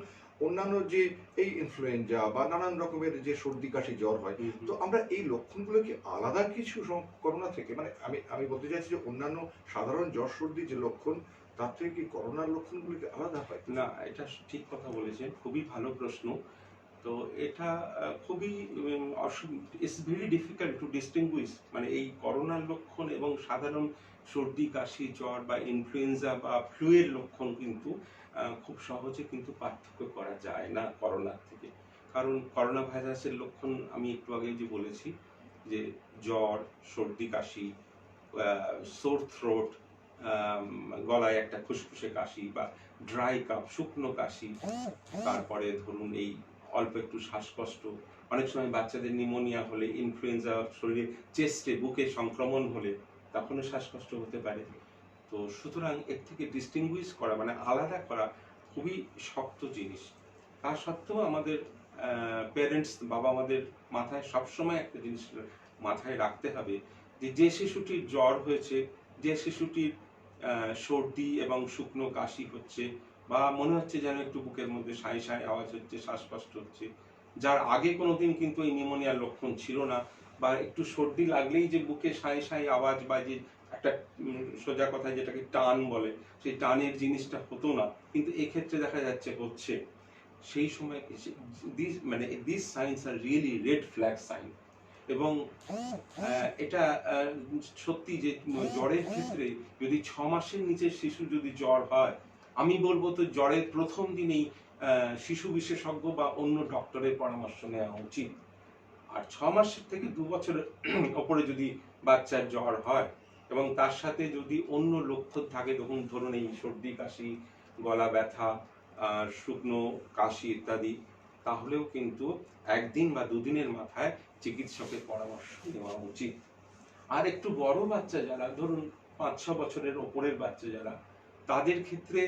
অন্যান্য যে এই ইনফ্লুয়েঞ্জা বা নানান রকমের যে সর্দি কাশি জ্বর হয়, তো আমরা এই লক্ষণগুলো কি আলাদা কিছু করোনা থেকে, মানে আমি বলতে চাইছি যে অন্যান্য সাধারণ জ্বর সর্দি যে লক্ষণ, তার থেকে কি করোনার লক্ষণগুলো কি আলাদা হয়? না, এটা ঠিক কথা বলেছেন, খুবই ভালো প্রশ্ন। তো এটা খুবই it's very difficult to distinguished, মানে এই করোনার লক্ষণ এবং সাধারণ সর্দি কাশি জ্বর বা ইনফ্লুয়েঞ্জা বা ফ্লুয়ের লক্ষণ কিন্তু খুব সহজে কিন্তু পার্থক্য করা যায় না করোনার থেকে। কারণ করোনা ভাইরাসের লক্ষণ আমি একটু আগে যে বলেছি যে জ্বর, সর্দি কাশি, সোর থ্রোট, গলায় একটা খুসখুসে কাশি বা ড্রাই কাপ, শুকনো কাশি, তারপরে ধরুন এই অল্প একটু শ্বাসকষ্ট, অনেক সময় বাচ্চাদের নিউমোনিয়া হলে, ইনফ্লুয়েঞ্জা শরীরে চেস্টে বুকে সংক্রমণ হলে তখনও শ্বাসকষ্ট হতে পারে। তো সুতরাং এর থেকে ডিস্টিংগুইশ করা মানে আলাদা করা খুবই শক্ত জিনিস। তা সত্ত্বেও আমাদের প্যারেন্টস, বাবা মাদের মাথায় সবসময় একটা জিনিস মাথায় রাখতে হবে যে শিশুটির জ্বর হয়েছে, যে শিশুটির সর্দি এবং শুকনো কাশি হচ্ছে, বা মনে হচ্ছে যেন একটু বুকের মধ্যে সাঁই সাঁই আওয়াজ হচ্ছে, শ্বাসকষ্ট হচ্ছে, যার আগে কোনোদিন কিন্তু এই নিউমোনিয়ার লক্ষণ ছিল না, বা একটু সর্দি লাগলেই যে বুকে সাঁই সাঁই আওয়াজ বা যে একটা সোজা কথায় যেটাকে টান বলে, সেই টানের জিনিসটা হতো না, কিন্তু এক্ষেত্রে দেখা যাচ্ছে হচ্ছে। সেই সময় মানে this signs are really red flag sign. এবং এটা সত্যি যে জ্বরের ক্ষেত্রে যদি 6 মাসের নিচের শিশু যদি জ্বর হয়, আমি বলবো তো জ্বরের প্রথম দিনেই শিশু বিশেষজ্ঞ বা অন্য ডক্টরের পরামর্শ নেওয়া উচিত। আর 6 মাসের থেকে 2 বছরের ওপরে যদি বাচ্চার জ্বর হয় এবং তার সাথে যদি অন্য লক্ষণ থাকে, ধরুন এই সর্দি কাশি, গলা ব্যথা, শুকনো কাশি ইত্যাদি, তাহলেও কিন্তু একদিন বা দুদিনের মাথায় চিকিৎসকের পরামর্শ নেওয়া উচিত। আর একটু বড় বাচ্চা যারা, ধরুন 5-6 বছরের ওপরের বাচ্চা যারা, তাদের ক্ষেত্রে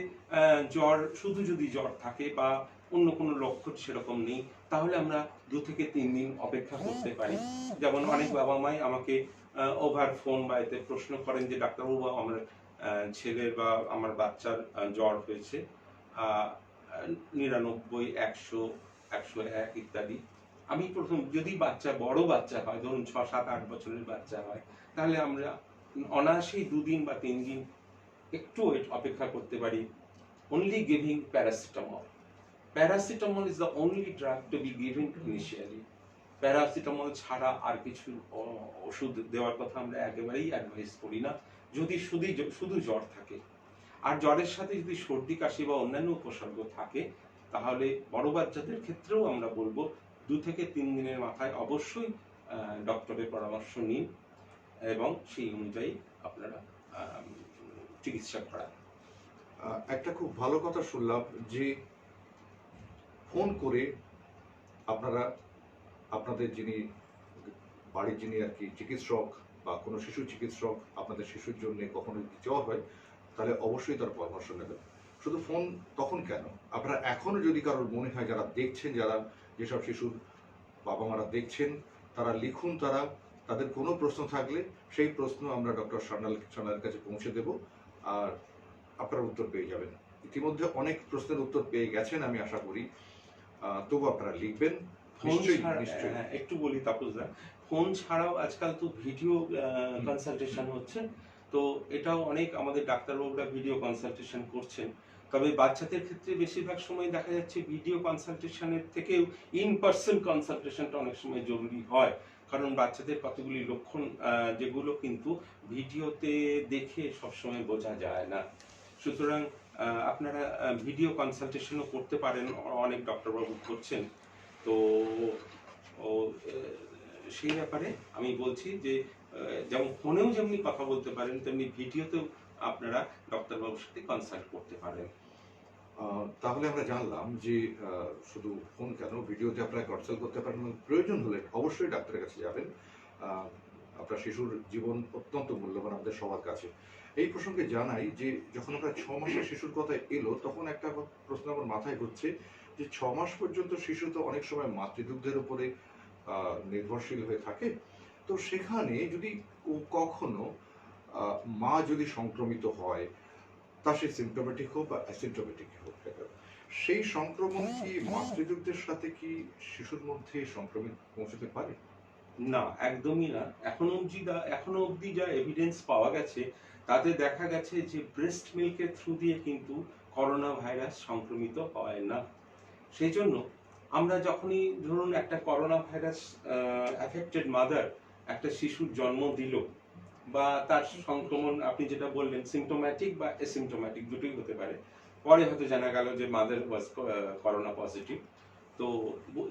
জ্বর, শুধু যদি জ্বর থাকে বা অন্য কোনো লক্ষণ সেরকম নেই, তাহলে আমরা 2 থেকে 3 দিন অপেক্ষা করতে পারি। যেমন অনেক বাবা মাই আমাকে ওভার ফোন বা এতে প্রশ্ন করেন যে ডাক্তারবাবু, আমার ছেলের বা আমার বাচ্চার জ্বর হয়েছে 99, 100, 101 ইত্যাদি। আমি প্রথম, যদি বাচ্চা বড় বাচ্চা হয়, ধরুন 6, 7, 8 বছরের বাচ্চা হয়, তাহলে আমরা অনায়াসেই 2 দিন বা 3 দিন একটু অপেক্ষা করতে পারি। only giving paracetamol. Paracetamol is the only drug to be given initially. Paracetamol ছাড়া আর কিছু ওষুধ দেওয়ার কথা আমরা একেবারেই অ্যাডভাইস করি না, যদি শুধু জ্বর থাকে। আর জ্বরের সাথে যদি সর্দি কাশি বা অন্যান্য উপসর্গ থাকে, তাহলে বড় বাচ্চাদের ক্ষেত্রেও আমরা বলবো 2 থেকে 3 দিনের মাথায় অবশ্যই ডক্টরের পরামর্শ নিন এবং সেই অনুযায়ী আপনারা চিকিৎসা করান। একটা খুব ভালো কথা শুনলাম যে ফোন করে আপনারা আপনাদের যিনি বাড়ির যিনি আর কি চিকিৎসক বা কোনো শিশু চিকিৎসক আপনাদের শিশুর জন্য কখনো যদি জ্বর হয়, তাহলে অবশ্যই তার পরামর্শ নেবেন। শুধু ফোন তখন কেন, আপনারা এখনো যদি কারোর মনে হয়, যারা দেখছেন, যারা যেসব শিশুর বাবা মারা দেখছেন, তারা লিখুন, তাদের কোনো প্রশ্ন থাকলে সেই প্রশ্ন আমরা ডক্টর সান্যালের কাছে পৌঁছে দেব, আর আপনারা উত্তর পেয়ে যাবেন। ইতিমধ্যে অনেক প্রশ্নের উত্তর পেয়ে গেছেন আমি আশা করি, তবু আপনারা লিখবেন নিশ্চয়ই। একটু বলি তাপসদা, ফোন ছাড়াও আজকাল তো ভিডিও কনসালটেশন হচ্ছে, তো এটাও অনেক আমাদের ডাক্তারবাবুরা ভিডিও কনসালটেশন করছেন। তবে বাচ্চাদের ক্ষেত্রে বেশিরভাগ সময় দেখা যাচ্ছে ভিডিও কনসালটেশনের থেকেও ইন পার্সন কনসালটেশনটা অনেক সময় জরুরি হয়, কারণ বাচ্চাদের কতগুলি লক্ষণ যেগুলো কিন্তু ভিডিওতে দেখে সবসময় বোঝা যায় না। সুতরাং আপনারা ভিডিও কনসালটেশনও করতে পারেন, অনেক ডক্টরবাবু করছেন। তো সেই ব্যাপারে আমি বলছি যে যেমন ফোনেও যেমনি কথা বলতে পারেন, তেমনি ভিডিওতেও আপনারা ডক্টরবাবুর সাথে কনসাল্ট করতে পারেন। তাহলে আমরা জানলাম যে শুধু ফোন কেন, ভিডিওতে আপনারা কনসাল্ট করতে পারেন, প্রয়োজন হলে অবশ্যই ডাক্তারের কাছে যাবেন। আপনার শিশুর জীবন অত্যন্ত মূল্যবান আমাদের সবার কাছে। এই প্রসঙ্গে জানাই যে যখন আমরা 6 মাসের শিশুর কথা এলো, তখন একটা প্রশ্ন আমার মাথায় হচ্ছে যে 6 মাস পর্যন্ত শিশু তো অনেক সময় মাতৃদুগ্ধের উপরে নির্ভরশীল হয়ে থাকে। তো সেখানে যদি কখনো মা যদি সংক্রমিত হয়, তা সে সিমটোমেটিক হোক বা অ্যাসিমটোমেটিক হোক, সেই সংক্রমণ কি মাতৃদুগ্ধের সাথে কি শিশুর মধ্যে সংক্রমিত পৌঁছতে পারে? না, একদমই না। এখনো অবধি যা এভিডেন্স পাওয়া গেছে, তাতে দেখা গেছে যে ব্রেস্ট মিল্কের থ্রু দিয়ে কিন্তু করোনা ভাইরাস সংক্রমিত হয় না। সেই জন্য আমরা যখনই ধরুন একটা করোনা ভাইরাস অ্যাফেক্টেড মাদার একটা শিশুর জন্ম দিল, বা তার সংক্রমণ আপনি যেটা বললেন সিমটোম্যাটিক বা অ্যাসিমটোম্যাটিক দুটোই হতে পারে, পরে হয়তো জানা গেল যে মাদার ওয়াজ করোনা পজিটিভ, তো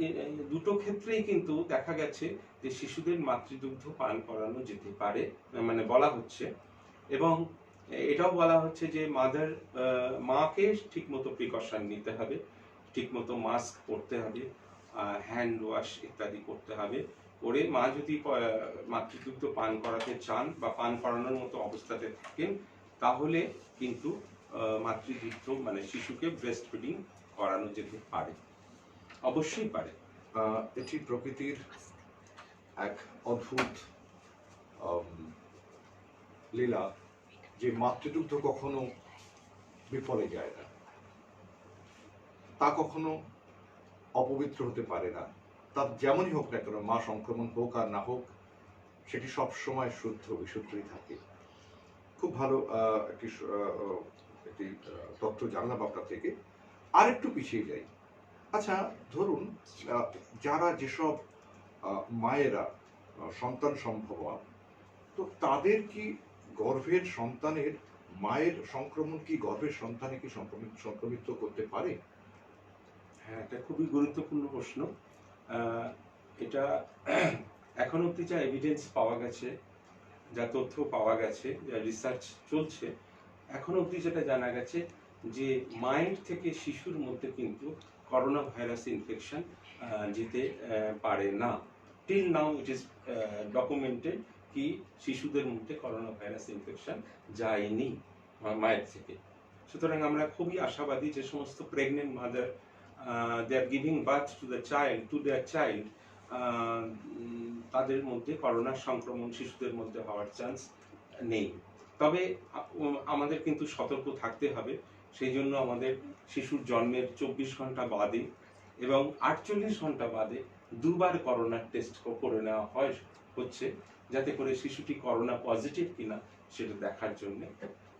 এই দুটো ক্ষেত্রেই কিন্তু দেখা গেছে যে শিশুদের মাতৃদুগ্ধ পান করানো যেতে পারে, মানে বলা হচ্ছে। এবং এটাও বলা হচ্ছে যে মাকে ঠিকমতো প্রিকশন নিতে হবে, ঠিকমতো মাস্ক পরতে হবে, হ্যান্ড ওয়াশ ইত্যাদি করতে হবে, করে মা যদি মাতৃদুগ্ধ পান করাতে চান বা পান করানোর মতো অবস্থাতে থাকেন, তাহলে কিন্তু মাতৃদুগ্ধ মানে শিশুকে ব্রেস্ট ফিডিং করানো যেতে পারে, অবশ্যই পারে। এটি প্রকৃতির এক অদ্ভুত লীলা যে মাতৃদুগ্ধ কখনো বিফলে যায় না, তা কখনো অপবিত্র হতে পারে না। তার যেমনই হোক না কেন, মা সংক্রমণ হোক আর না হোক, সেটি সব সময় শুদ্ধ বিশুদ্ধই থাকে। খুব ভালো একটি তথ্য জানলাম আপনার থেকে। আর একটু পিছিয়ে যাই। আচ্ছা, ধরুন যারা যেসব মায়েরা সন্তান সম্ভবা, তো তাদের কি গর্ভের সন্তানের মায়ের সংক্রমণ কি গর্ভের সন্তানে কি সংক্রমিত করতে পারে? হ্যাঁ, এটা খুবই গুরুত্বপূর্ণ প্রশ্ন। এটা এখন অব্দি যা এভিডেন্স পাওয়া গেছে, যা তথ্য পাওয়া গেছে, যা রিসার্চ চলছে, এখন অব্দি যেটা জানা গেছে যে মায়ের থেকে শিশুর মধ্যে কিন্তু করোনা ভাইরাস ইনফেকশন যেতে পারে না। Till now it is documented কি শিশুদের মধ্যে করোনা ভাইরাস ইনফেকশন যায়নি মায়ের থেকে। সুতরাং আমরা খুবই আশাবাদী যে সমস্ত pregnant mother they are giving birth to their child, তাদের মধ্যে করোনা সংক্রমণ শিশুদের মধ্যে হওয়ার চান্স নেই। তবে আমাদের কিন্তু সতর্ক থাকতে হবে। সেই জন্য আমাদের শিশুর জন্মের 24 ঘন্টা বাদে এবং 48 ঘন্টা বাদে দুবার করোনার টেস্ট করে নেওয়া হচ্ছে, যাতে করে শিশুটি করোনা পজিটিভ কিনা সেটা দেখার জন্য।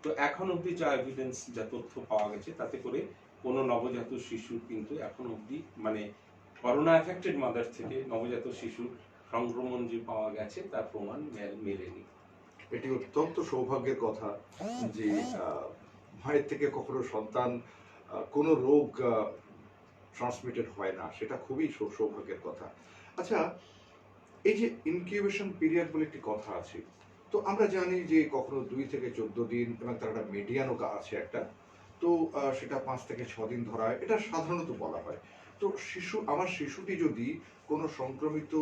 তো এখন অবধি যা এভিডেন্স, যা তথ্য পাওয়া গেছে, তাতে করে কোনো নবজাত শিশু কিন্তু এখন অবধি মানে করোনা অ্যাফেক্টেড মাদার থেকে নবজাত শিশুর সংক্রমণ যে পাওয়া গেছে তার প্রমাণ মেলেনি। এটি অত্যন্ত সৌভাগ্যের কথা যে মায়ের থেকে কখনো সন্তান কোনো রোগ ট্রান্সমিটেড হয় না, সেটা খুবই সৌভাগ্যের কথা। আচ্ছা, এই যে ইনকিউবেশন পিরিয়ড বলে একটি কথা আছে, তো আমরা জানি যে কখনো 2 থেকে 14 দিন এবং তার একটা মিডিয়ানও আছে একটা, তো সেটা 5 থেকে 6 দিন ধরা হয়, এটা সাধারণত বলা হয়। তো আমার শিশুটি যদি কোনো সংক্রমিত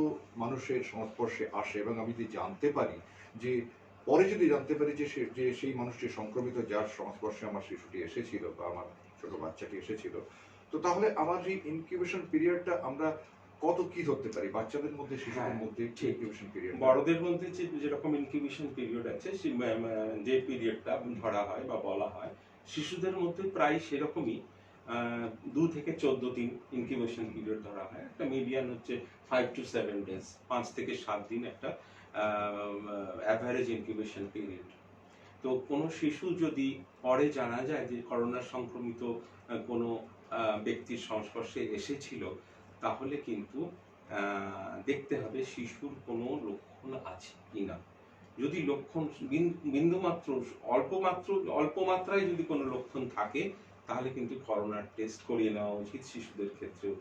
মানুষের সংস্পর্শে আসে এবং আমি যদি জানতে পারি যে পরে যদি জানতে পারি যে সেই মানুষটি সংক্রমিত, যার সংস্পর্শে আমার শিশুটি এসেছিল বা আমার ছোট বাচ্চাটি এসেছিল, তো তাহলে আমার এই ইনকিউবেশন পিরিয়ডটা আমরা কত কি ধরতে পারি বাচ্চাদের মধ্যে, শিশুদের মধ্যে ইনকিউবেশন পিরিয়ড? বড়দের মধ্যে যেরকম ইনকিউবেশন পিরিয়ড আছে, যে পিরিয়ডটা ধরা হয় বা বলা হয়, শিশুদের মধ্যে প্রায় সেরকমই 2 থেকে 14 দিন ইনকিউবেশন পিরিয়ড ধরা হয়। একটা মিডিয়ান হচ্ছে 5 to 7 ডেজ, 5 থেকে 7 দিন একটা অ্যাভারেজ ইনকিউবেশন পিরিয়ড। তো কোনো শিশু যদি পরে জানা যায় যে করোনা সংক্রমিত কোনো ব্যক্তির সংস্পর্শে এসেছিল, তাহলে কিন্তু দেখতে হবে শিশুর কোনো লক্ষণ আছে কিনা। যদি লক্ষণ বিন্দুমাত্র অল্প মাত্রায় যদি কোনো লক্ষণ থাকে, তাহলে কিন্তু করোনার টেস্ট করিয়ে নেওয়া উচিত শিশুদের ক্ষেত্রেও।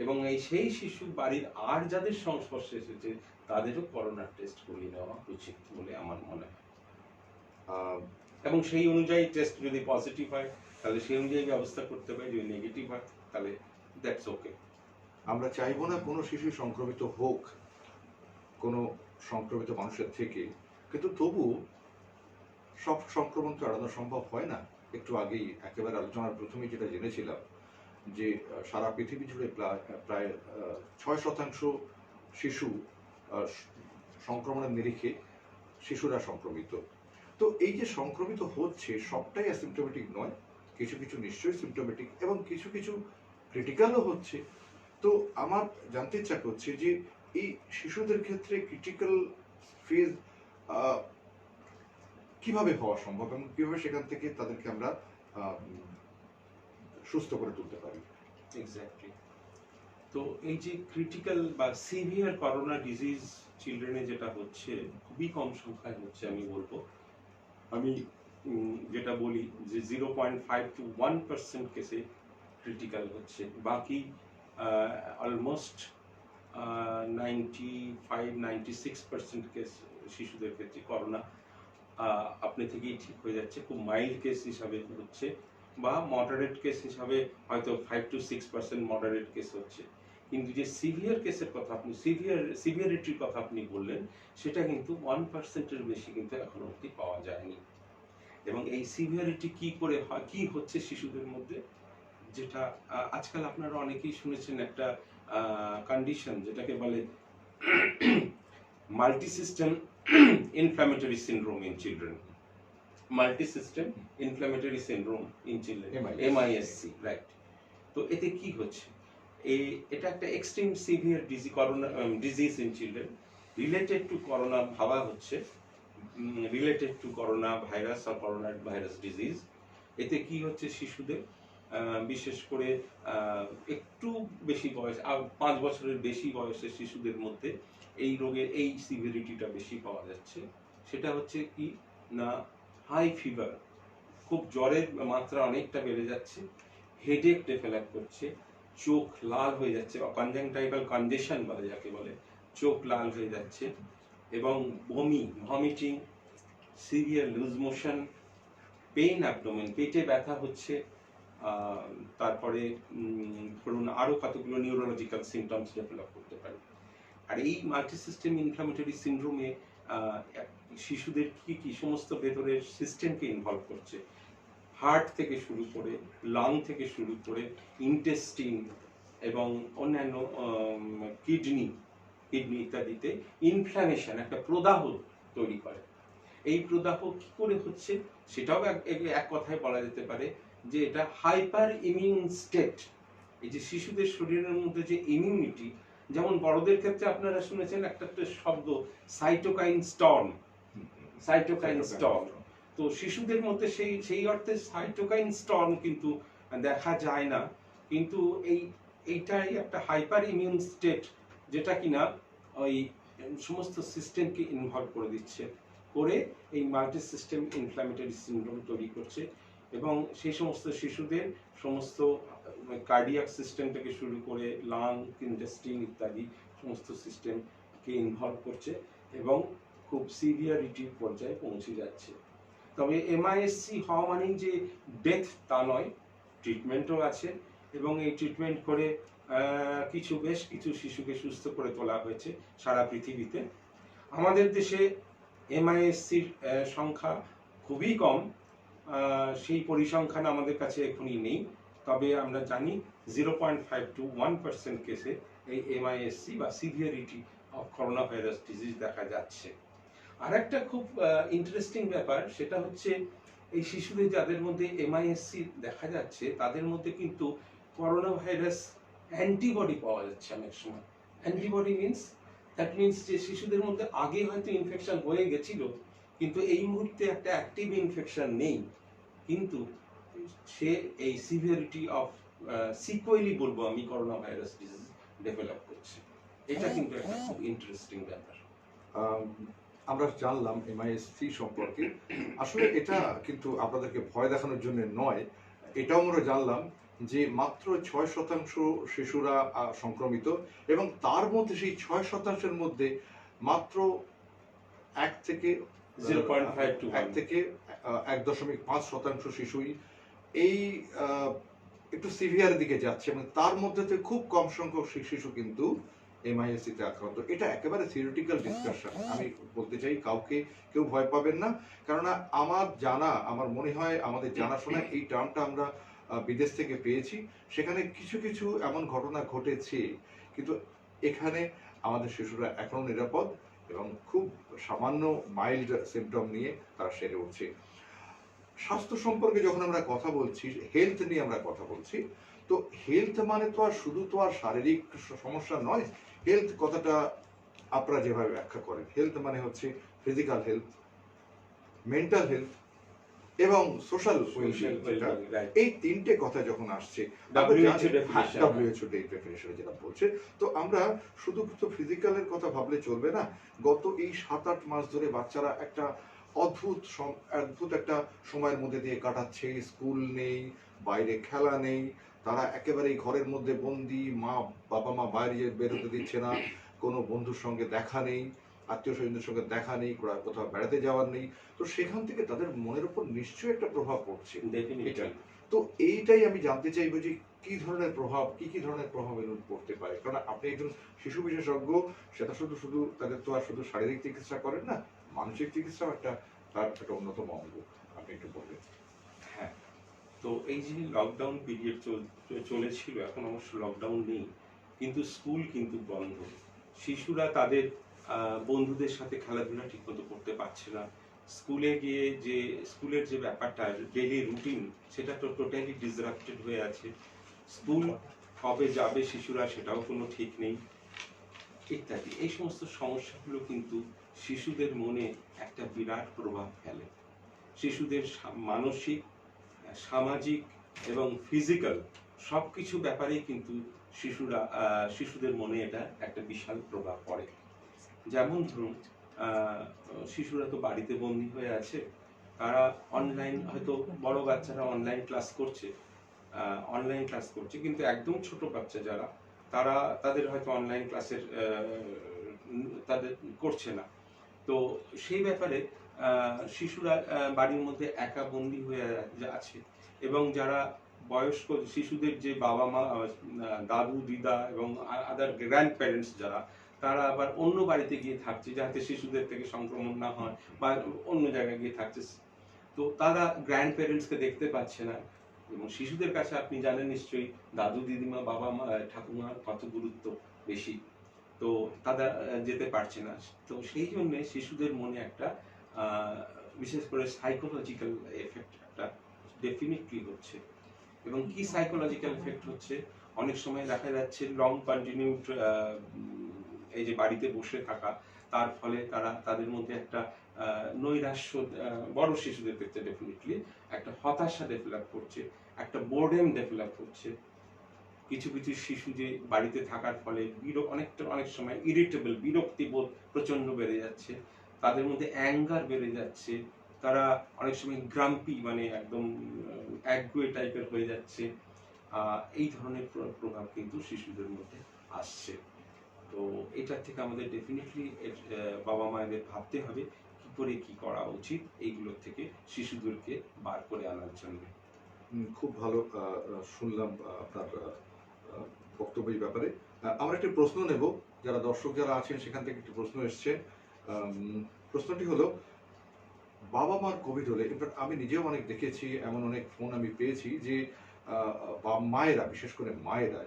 এবং সেই শিশু বাড়ির আর যাদের সংস্পর্শে এসেছে তাদেরও করোনার টেস্ট করিয়ে নেওয়া উচিত বলে আমার মনে হয়। এবং সেই অনুযায়ী টেস্ট যদি পজিটিভ হয় তাহলে সেই অনুযায়ী ব্যবস্থা করতে হবে, যদি নেগেটিভ হয় তাহলে দ্যাটস ওকে। আমরা চাইবো না কোনো শিশু সংক্রমিত হোক কোনো সংক্রমিত মানুষের থেকে, কিন্তু তবু সব সংক্রমণ তো এড়ানো সম্ভব হয় না। একটু আগেই একেবারে আলোচনার প্রথমেই যেটা জেনেছিলাম যে সারা পৃথিবী জুড়ে প্রায় 6% শিশু সংক্রমণের নিরিখে শিশুরা সংক্রমিত। তো এই যে সংক্রমিত হচ্ছে সবটাই অ্যাসিমটোমেটিক নয়, কিছু কিছু নিশ্চয়ই সিমটোমেটিক এবং কিছু কিছু ক্রিটিক্যালও হচ্ছে। তো আমার জানতে ইচ্ছা করছে যে এই শিশুদের ক্ষেত্রে ক্রিটিক্যাল ফেজ কিভাবে হওয়া সম্ভব এবং কিভাবে সেখান থেকে তাদেরকে আমরা সুস্থ করে তুলতে পারি? এক্স্যাক্টলি। তো এই যে ক্রিটিক্যাল বা সিভিয়ার করোনা ডিজিজ চিলড্রেনে যেটা হচ্ছে খুবই কম সংখ্যায় হচ্ছে আমি বলবো। আমি যেটা বলি যে 0.5 to 1% কেসে ক্রিটিক্যাল হচ্ছে, বাকি অলমোস্ট 95-96% কেস শিশুদের ক্ষেত্রে করোনা আপনি থেকেই ঠিক হয়ে যাচ্ছে, খুব মাইল্ড কেস হিসাবে হচ্ছে, বা মডারেট কেস হিসাবে হয়তো 5 to 6% মডারেট কেস হচ্ছে। কিন্তু যে সিভিয়ার কেসের কথা আপনি সিভিয়ারিটির কথা আপনি বললেন, সেটা কিন্তু 1%-এর বেশি কিন্তু এখনো অবধি পাওয়া যায়নি। এবং এই সিভিয়ারিটি কি করে হয়, কি হচ্ছে শিশুদের মধ্যে, যেটা আজকাল আপনারা অনেকেই শুনেছেন একটা কন্ডিশন যেটাকে বলে multi system inflammatory syndrome in children. Multi system inflammatory syndrome in children, MISC, right. তো এতে কি হচ্ছে, এটা একটা extreme severe disease in children, related to corona ভাবা হচ্ছে, রিলেটেড টু করোনা ভাইরাস আর করোনা ভাইরাস ডিজিজ। এতে কি হচ্ছে, শিশুদের বিশেষ করে একটু বেশি বয়স 5 বছরের বেশি বয়সের শিশুদের মধ্যে এই রোগের এই সিভিয়ারিটিটা বেশি পাওয়া যাচ্ছে। সেটা হচ্ছে কি না, হাই ফিভার, খুব জ্বরের মাত্রা অনেকটা বেড়ে যাচ্ছে, হেডেক ডেভেলপ করছে, চোখ লাল হয়ে যাচ্ছে বা কনজাংটাইভাল কন্ডিশন বলে যাকে বলে, চোখ লাল হয়ে যাচ্ছে, এবং vomiting, severe loose motion, pain abdomen, পেটে ব্যথা হচ্ছে, তারপরে ধরুন আরো কতগুলো নিউরোলজিক্যাল সিমটমস ডেভেলপ করতে পারে। আর এই মাল্টি সিস্টেম ইনফ্ল্যামেটরি সিনড্রোমে শিশুদের কি কি সমস্ত ভেতরের সিস্টেমকে ইনভলভ করছে, হার্ট থেকে শুরু করে, লাং থেকে শুরু করে, ইন্টেস্টিন এবং অন্যান্য কিডনি ইত্যাদিতে ইনফ্ল্যামেশন, একটা প্রদাহ তৈরি করে। এই প্রদাহ কি করে হচ্ছে, সেটাও এক কথায় বলা যেতে পারে যে এটা হাইপার ইমিউন স্টেট। এই যে শিশুদের শরীরের মধ্যে যে ইমিউনিটি, যেমন বড়দের ক্ষেত্রে আপনারা শুনেছেন একটা শব্দ সাইটোকাইন স্টর্ম, তো শিশুদের মধ্যে সেই অর্থে সাইটোকাইন স্টর্ম কিন্তু দেখা যায় না, কিন্তু এইটাই একটা হাইপার ইমিউন স্টেট, যেটা কিনা ওই সমস্ত সিস্টেমকে ইনভলভ করে দিচ্ছে, করে এই মাল্টি সিস্টেম ইনফ্ল্যামেটরি সিনড্রোম তৈরি করছে। এবং সেই সমস্ত শিশুদের সমস্ত কার্ডিয়াক সিস্টেম থেকে শুরু করে লাং, ইন্টেস্টিন ইত্যাদি সমস্ত সিস্টেমকে ইনভলভ করছে এবং খুব সিভিয়ারিটির পর্যায়ে পৌঁছে যাচ্ছে। তবে MISC হওয়া মানেই যে ডেথ তা নয়, ট্রিটমেন্টও আছে, এবং এই ট্রিটমেন্ট করে বেশ কিছু শিশুকে সুস্থ করে তোলা হয়েছে সারা পৃথিবীতে। আমাদের দেশে MISCর সংখ্যা খুবই কম, সেই পরিসংখ্যান আমাদের কাছে এখনই নেই, তবে আমরা জানি 0.5 to 1% কেসে এই MISC বা severity of corona virus disease দেখা যাচ্ছে। আর একটা খুব ইন্টারেস্টিং ব্যাপার, সেটা হচ্ছে এই শিশুদের যাদের মধ্যে MISC দেখা যাচ্ছে তাদের মধ্যে কিন্তু করোনা ভাইরাস অ্যান্টিবডি পাওয়া যাচ্ছে অনেক সময়। অ্যান্টিবডি দ্যাট মিনস যে শিশুদের মধ্যে আগে হয়তো ইনফেকশন হয়ে গেছিল, কিন্তু এই মুহূর্তে একটা অ্যাক্টিভ ইনফেকশন নেই, কিন্তু সে এই সিভিয়ারিটি অফ সিকুয়েলি বলবো আমি করোনা ভাইরাস ডিজিজ ডেভেলপ করছে। এটা কিন্তু একটা খুব ইন্টারেস্টিং ব্যাপার। আমরা জানলাম MISC সম্পর্কে। আসলে এটা কিন্তু আপনাদেরকে ভয় দেখানোর জন্য নয়, এটাও আমরা জানলাম যে মাত্র 6% শিশুরা সংক্রমিত, এবং তার মধ্যে সেই 6%-এর মধ্যে মাত্র 1 থেকে 1.5% শিশুই এই একটু সিভিয়ার দিকে যাচ্ছে, এবং তার মধ্যে থেকে খুব কম সংখ্যক শিশু কিন্তু MISC তে আক্রান্ত। এটা একেবারে থিওরিটিক্যাল ডিসকাশন, আমি বলতে চাই কেউ ভয় পাবেন না, কেননা আমার মনে হয় আমাদের জানাশোনা এই টার্মটা আমরা বিদেশ থেকে পেয়েছি, সেখানে কিছু এমন ঘটনা ঘটেছে, কিন্তু এখানে আমাদের শিশুরা এখনো নিরাপদ এবং খুব সামান্য মাইল্ড সিমটম নিয়ে তারা সেরে উঠছে। স্বাস্থ্য সম্পর্কে যখন আমরা কথা বলছি, হেলথ নিয়ে আমরা কথা বলছি, তো হেলথ মানে তো আর শুধু শারীরিক সমস্যা নয়। হেলথ কথাটা আপনারা যেভাবে ব্যাখ্যা করেন, হেলথ মানে হচ্ছে ফিজিক্যাল হেলথ, মেন্টাল হেলথ, এবং social Social wellbeing, well-being, right. এই তিনটে কথা যখন আসছে WHO definition, WHO ডেফিনেশনে যেটা বলছে, তো আমরা শুধু তো ফিজিক্যালের কথা ভাবলে চলবে না। গত এই 7-8 মাস ধরে বাচ্চারা একটা অদ্ভুত একটা সময়ের মধ্যে দিয়ে কাটাচ্ছে। স্কুল নেই, বাইরে খেলা নেই, তারা একেবারেই ঘরের মধ্যে বন্দি, বাবা মা বাইরে বেরোতে দিচ্ছে না, কোনো বন্ধুর সঙ্গে দেখা নেই, আত্মীয় স্বজনদের সঙ্গে দেখা নেই, কোথাও বেড়াতে যাওয়ার নেই। তো সেখান থেকে তাদের মনের উপর নিশ্চয়ই একটা প্রভাব পড়ছে। Definitely. তো এইটাই আমি জানতে চাইবো যে কি ধরনের প্রভাব, কি ধরনের প্রভাব এর পড়তে পারে। কারণ আপনি একজন শিশু বিশেষজ্ঞ, সেটা শুধু তাদের তো আর শুধু শারীরিক চিকিৎসা করেন না, মানসিক চিকিৎসাও তার একটা অন্যতম অঙ্গ। আপনি একটু বলবেন। হ্যাঁ, তো এই যে লকডাউন পিরিয়ড চলেছিল, এখন অবশ্য লকডাউন নেই, কিন্তু স্কুল কিন্তু বন্ধ। শিশুরা তাদের বন্ধুদের সাথে খেলাধুলা ঠিকমতো করতে পারছে না। স্কুলে গিয়ে যে স্কুলের যে ব্যাপারটা, ডেইলি রুটিন, সেটা তো টোটালি ডিসরাপ্টেড হয়ে আছে। স্কুল কবে যাবে শিশুরা সেটাও কোনো ঠিক নেই, ইত্যাদি। এই সমস্ত সমস্যাগুলো কিন্তু শিশুদের মনে একটা বিরাট প্রভাব ফেলে। শিশুদের মানসিক, সামাজিক এবং ফিজিক্যাল সব কিছু ব্যাপারেই কিন্তু শিশুদের মনে এটা একটা বিশাল প্রভাব পড়ে। যেমন ধরুন, শিশুরা তো বাড়িতে বন্দি হয়ে আছে, তারা অনলাইন, হয়তো বড় বাচ্চারা অনলাইন ক্লাস করছে, কিন্তু একদম ছোট বাচ্চা যারা, তাদের হয়তো অনলাইন ক্লাসের তাদের করছে না। তো সেই ব্যাপারে শিশুরা বাড়ির মধ্যে একা বন্দি হয়ে আছে, এবং যারা বয়স্ক শিশুদের যে বাবা মা, দাদু দিদা এবং আদার গ্র্যান্ড প্যারেন্টস যারা, তারা আবার অন্য বাড়িতে গিয়ে থাকছে যাতে শিশুদের থেকে সংক্রমণ না হয়, বা অন্য জায়গায় গিয়ে থাকছে। তো তারা গ্র্যান্ড প্যারেন্টসকে দেখতে পাচ্ছে না, এবং শিশুদের কাছে আপনি জানেন নিশ্চয়ই দাদু দিদিমা বাবা মা ঠাকুমার কত গুরুত্ব বেশি। তো তারা যেতে পারছে না। তো সেই জন্য শিশুদের মনে একটা বিশেষ করে সাইকোলজিক্যাল এফেক্ট একটা ডেফিনেটলি হচ্ছে। এবং কি সাইকোলজিক্যাল এফেক্ট হচ্ছে, অনেক সময় দেখা যাচ্ছে লং কন্টিনিউড এই যে বাড়িতে বসে থাকা, তার ফলে তাদের মধ্যে একটা নৈরাশ্য, বড় শিশুদের ক্ষেত্রে ডেফিনেটলি একটা হতাশা ডেভেলপ করছে, একটা বোর্ডেম ডেভেলপ করছে। কিছু শিশু যে বাড়িতে থাকার ফলে অনেক সময় ইরিটেবল, বিরক্তিবোধ প্রচন্ড বেড়ে যাচ্ছে, তাদের মধ্যে অ্যাঙ্গার বেড়ে যাচ্ছে, তারা অনেক সময় গ্রাম্পি, মানে একদম একগুঁয়ে টাইপের হয়ে যাচ্ছে। এই ধরনের প্রভাব কিন্তু শিশুদের মধ্যে আসছে। তো এটার থেকে আমাদের ডেফিনেটলি বাবা মায়েদের ভাবতে হবে কি করে কি করা উচিত এইগুলোর থেকে শিশুদেরকে বার করে আনার জন্য। খুব ভালো শুনলাম আপনার বক্তব্যের ব্যাপারে। আমরা একটি প্রশ্ন নেব, যারা দর্শক যারা আছেন সেখান থেকে একটি প্রশ্ন এসছে। প্রশ্নটি হলো, বাবা মার কোভিড হলে, ইনফ্যাক্ট আমি নিজেও অনেক দেখেছি, এমন অনেক ফোন আমি পেয়েছি যে মায়েরা, বিশেষ করে মায়েরা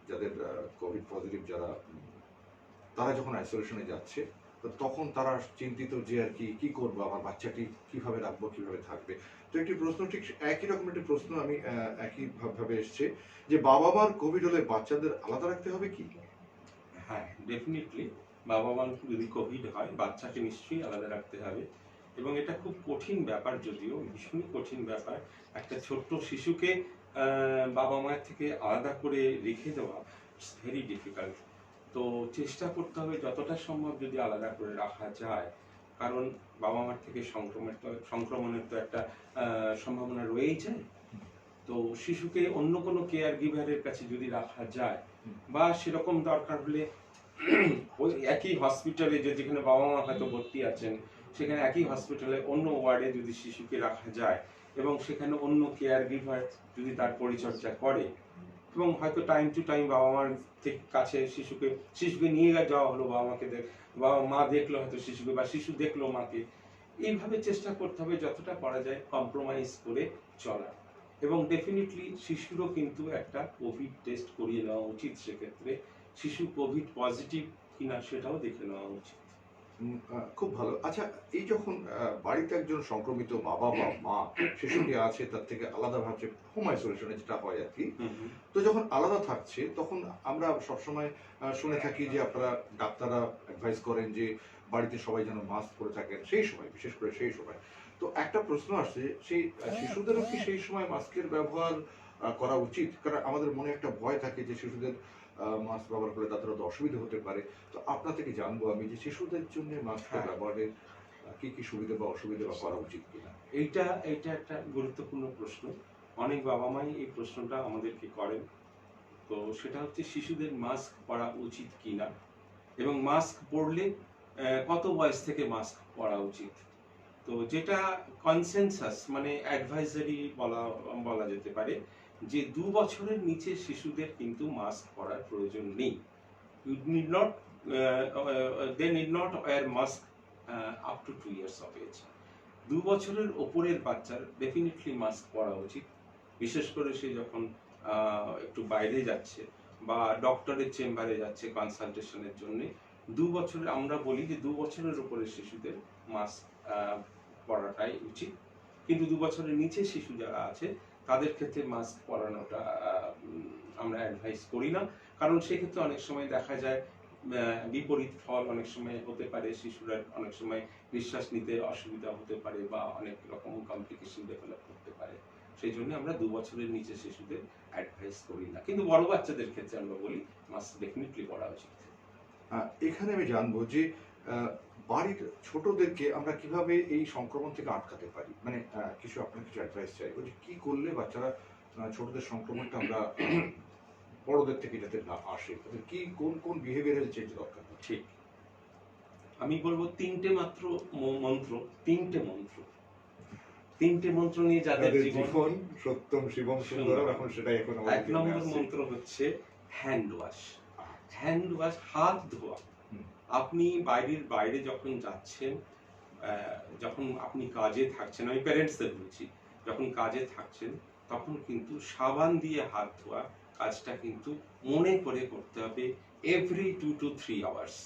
যাদের কোভিড পজিটিভ যারা, তারা যখন আইসোলেশনে যাচ্ছে, তো তখন তারা চিন্তিত যে আর কি করবো, আমার বাচ্চাটি কিভাবে রাখবো, কিভাবে থাকবে। তো একটি প্রশ্ন, ঠিক একই রকম একটি প্রশ্ন আমি একই ভাবে এসছে যে বাবা মার কোভিড হলে বাচ্চাদের আলাদা রাখতে হবে কি? হ্যাঁ, ডেফিনেটলি বাবা মার যদি কোভিড হয় বাচ্চাকে নিশ্চয়ই আলাদা রাখতে হবে, এবং এটা খুব কঠিন ব্যাপার, যদিও ভীষণই কঠিন ব্যাপার। একটা ছোট্ট শিশুকে বাবা মায়ের থেকে আলাদা করে রেখে দেওয়া ইটস ভেরি ডিফিকাল্ট। তো চেষ্টা করতে হবে যতটা সম্ভব যদি আলাদা করে রাখা যায়, কারণ বাবা মার থেকে সংক্রমণের তো একটা সম্ভাবনা রয়েই যায়। তো শিশুকে অন্য কোনো কেয়ার গিভারের কাছে যদি রাখা যায়, বা সেরকম দরকার হলে ওই একই হসপিটালে, যেখানে বাবা মা হয়তো ভর্তি আছেন, সেখানে একই হসপিটালে অন্য ওয়ার্ডে যদি শিশুকে রাখা যায়, এবং সেখানে অন্য কেয়ার গিভার যদি তার পরিচর্যা করে, এবং হয়তো টাইম টু টাইম বাবা মার কাছে শিশুকে নিয়ে যাওয়া হলো, বাবা মা দেখলো হয়তো শিশুকে, বা শিশু দেখলো মাকে, এইভাবে চেষ্টা করতে হবে যতটা করা যায় কম্প্রোমাইজ করে চলা। এবং ডেফিনেটলি শিশুরও কিন্তু একটা কোভিড টেস্ট করিয়ে নেওয়া উচিত, সেক্ষেত্রে শিশু কোভিড পজিটিভ কিনা সেটাও দেখে নেওয়া উচিত। খুব ভালো। আচ্ছা, এই যখন বাড়িতে একজন সংক্রমিত বাবা বা মা শিশুটি আছে, তার থেকে আলাদা ভাবে হোম আইসোলেশনে যেটা হয় আর কি, তো যখন আলাদা থাকছে তখন আমরা সবসময় শুনে থাকি যে আপনারা ডাক্তাররা অ্যাডভাইস করেন যে বাড়িতে সবাই যেন মাস্ক পরে থাকেন সেই সময়, বিশেষ করে সেই সময়। তো তো একটা প্রশ্ন আসছে, সেই শিশুদেরও কি সেই সময় মাস্কের ব্যবহার করা উচিত? কারণ আমাদের মনে একটা ভয় থাকে যে শিশুদের মাস্ক ব্যবহার করলে তাদের হয়তো অসুবিধা হতে পারে। তো আপনার থেকে জানবো আমি যে শিশুদের জন্য মাস্কের হ্যাঁ, ব্যবহারের কি কি সুবিধা বা অসুবিধা বা করা উচিত কিনা? এইটা এইটা একটা গুরুত্বপূর্ণ প্রশ্ন। অনেক বাবা মাই এই প্রশ্নটা আমাদেরকে করেন। তো সেটা হচ্ছে শিশুদের মাস্ক পরা উচিত কিনা এবং মাস্ক পরলে কত বয়স থেকে মাস্ক পরা উচিত। তো যেটা কনসেনসাস মানে অ্যাডভাইজারি বলা বলা যেতে পারে যে 2 বছরের নিচে শিশুদের কিন্তু মাস্ক পরার প্রয়োজন নেই। You need not they need not wear mask up to 2 years of age. 2 বছরের ওপরের বাচ্চার ডেফিনেটলি মাস্ক পরা উচিত, বিশেষ করে সে যখন একটু বাইরে যাচ্ছে বা ডক্টরের চেম্বারে যাচ্ছে কনসালটেশনের জন্য। 2 বছরের আমরা বলি যে 2 বছরের উপরে শিশুদের মাস্ক পরাটাই উচিত, কিন্তু 2 বছরের নিচে শিশু যারা আছে তাদের ক্ষেত্রে মাস্ক পরানোটা আমরা অ্যাডভাইস করি না, কারণ সেক্ষেত্রে অনেক সময় দেখা যায় বিপরীত ফল অনেক সময় হতে পারে, শিশুরা অনেক সময় নিঃশ্বাস নিতে অসুবিধা হতে পারে বা অনেক রকম কমপ্লিকেশন ডেভেলপ করতে পারে। সেই জন্য আমরা 2 বছরের নিচে শিশুদের অ্যাডভাইস করি না, কিন্তু বড় বাচ্চাদের ক্ষেত্রে আমরা বলি মাস্ক ডেফিনেটলি পরা উচিত। এখানে আমি জানবো যে বাড়ির ছোটদেরকে আমরা কিভাবে এই সংক্রমণ থেকে আটকাতে পারি? মানে কিছু আপনার কিছু অ্যাডভাইস চাইবো যে কি করলে বাচ্চারা ছোটদের সংক্রমণটা আমরা বড়দের থেকে যাতে না আসে, তাদের কি কোন কোন বিহেভিয়ারাল চেঞ্জ দরকার? ঠিক, আমি বলবো তিনটে মাত্র মন্ত্র, তিনটে মন্ত্র নিয়ে যাদের জীবন সত্যম শিবম সুন্দরম, এখন সেটাই এখন আমাদের 1 নম্বর মন্ত্র হচ্ছে হ্যান্ড ওয়াশ। হ্যান্ড ওয়াশ, হাত ধোয়া। আপনি বাইরে যখন যাচ্ছেন, যখন আপনি কাজে থাকছেন, আমি প্যারেন্টসদের বলছি, যখন কাজে থাকছেন তখন কিন্তু সাবান দিয়ে হাত ধোয়া কাজটা কিন্তু মনে করে করতে হবে। এভরি 2 to 3 আওয়ার্স,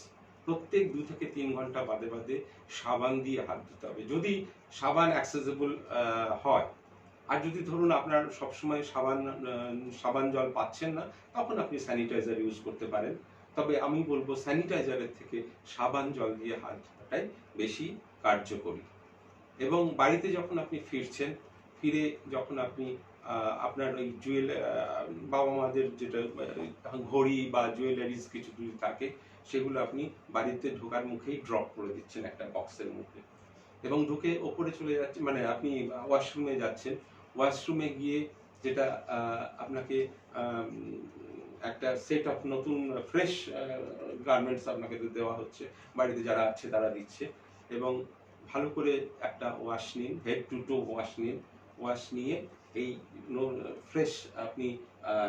প্রত্যেক 2 থেকে 3 ঘন্টা বাদে বাদে সাবান দিয়ে হাত ধুতে হবে, যদি সাবান অ্যাক্সেসিবল হয়। আর যদি ধরুন আপনার সবসময় সাবান জল পাচ্ছেন না, তখন আপনি স্যানিটাইজার ইউজ করতে পারেন। তবে আমি বলবো স্যানিটাইজারের থেকে সাবান জল দিয়ে হাত ধোয়াটাই বেশি কার্যকরী। এবং বাড়িতে যখন আপনি ফিরে যখন আপনি আপনার ওই বাবা মাদের যেটা ঘড়ি বা জুয়েলারিজ কিছু যদি থাকে, সেগুলো আপনি বাড়িতে ঢোকার মুখেই ড্রপ করে দিচ্ছেন একটা বক্সের মধ্যে, এবং ঢুকে ওপরে চলে যাচ্ছে, মানে আপনি ওয়াশরুমে যাচ্ছেন, ওয়াশরুমে গিয়ে যেটা আপনাকে একটা সেট অফ নতুন ফ্রেশ গার্মেন্টস আপনাকে দেওয়া হচ্ছে, বাড়িতে যারা আছে তারা দিচ্ছে, এবং ভালো করে একটা ওয়াশ নিন, হেড টু টো ওয়াশ নিন। ওয়াশ নিয়ে এই ফ্রেশ আপনি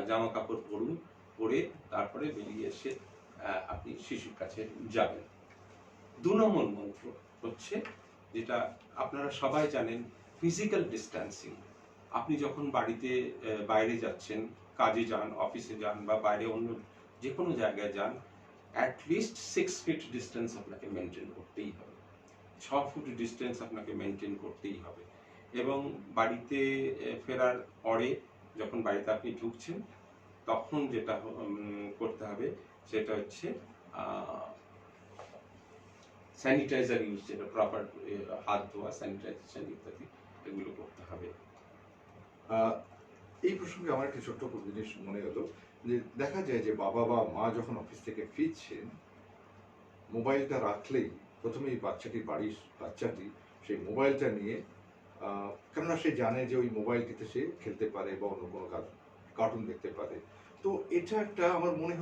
জামা কাপড় পরে তারপরে বেরিয়ে এসে আপনি শিশুর কাছে যাবেন। 2 নম্বর মন্ত্র হচ্ছে, যেটা আপনারা সবাই জানেন, ফিজিক্যাল ডিস্ট্যান্সিং। আপনি যখন বাইরে যাচ্ছেন, কাজে যান, অফিসে যান বা বাইরে অন্য যে কোনো জায়গায় যান, অ্যাটলিস্ট 6 ফিট ডিস্টেন্স আপনাকে মেনটেন করতেই হবে, 6 ফুট ডিস্টেন্স আপনাকে মেনটেন করতেই হবে। এবং বাড়িতে ফেরার পরে যখন বাড়িতে আপনি ঢুকছেন, তখন যেটা করতে হবে সেটা হচ্ছে স্যানিটাইজার ইউজ, যেটা প্রপার হাত ধোয়া, স্যানিটাইজেশন ইত্যাদি এগুলো করতে হবে। এই প্রসঙ্গে আমার একটা ছোট্ট জিনিস মনে হলো যে দেখা যায় যে বাবা বা মা যখন অফিস থেকে ফিরছেন, মোবাইলটা রাখলেই প্রথমেই বাচ্চাটি সেই মোবাইলটা নিয়ে, কেননা সে জানে যে ওই মোবাইলটিতে সে খেলতে পারে বা অন্য কোনো কার্টুন দেখতে পারে। তো এটা একটা আমার মনে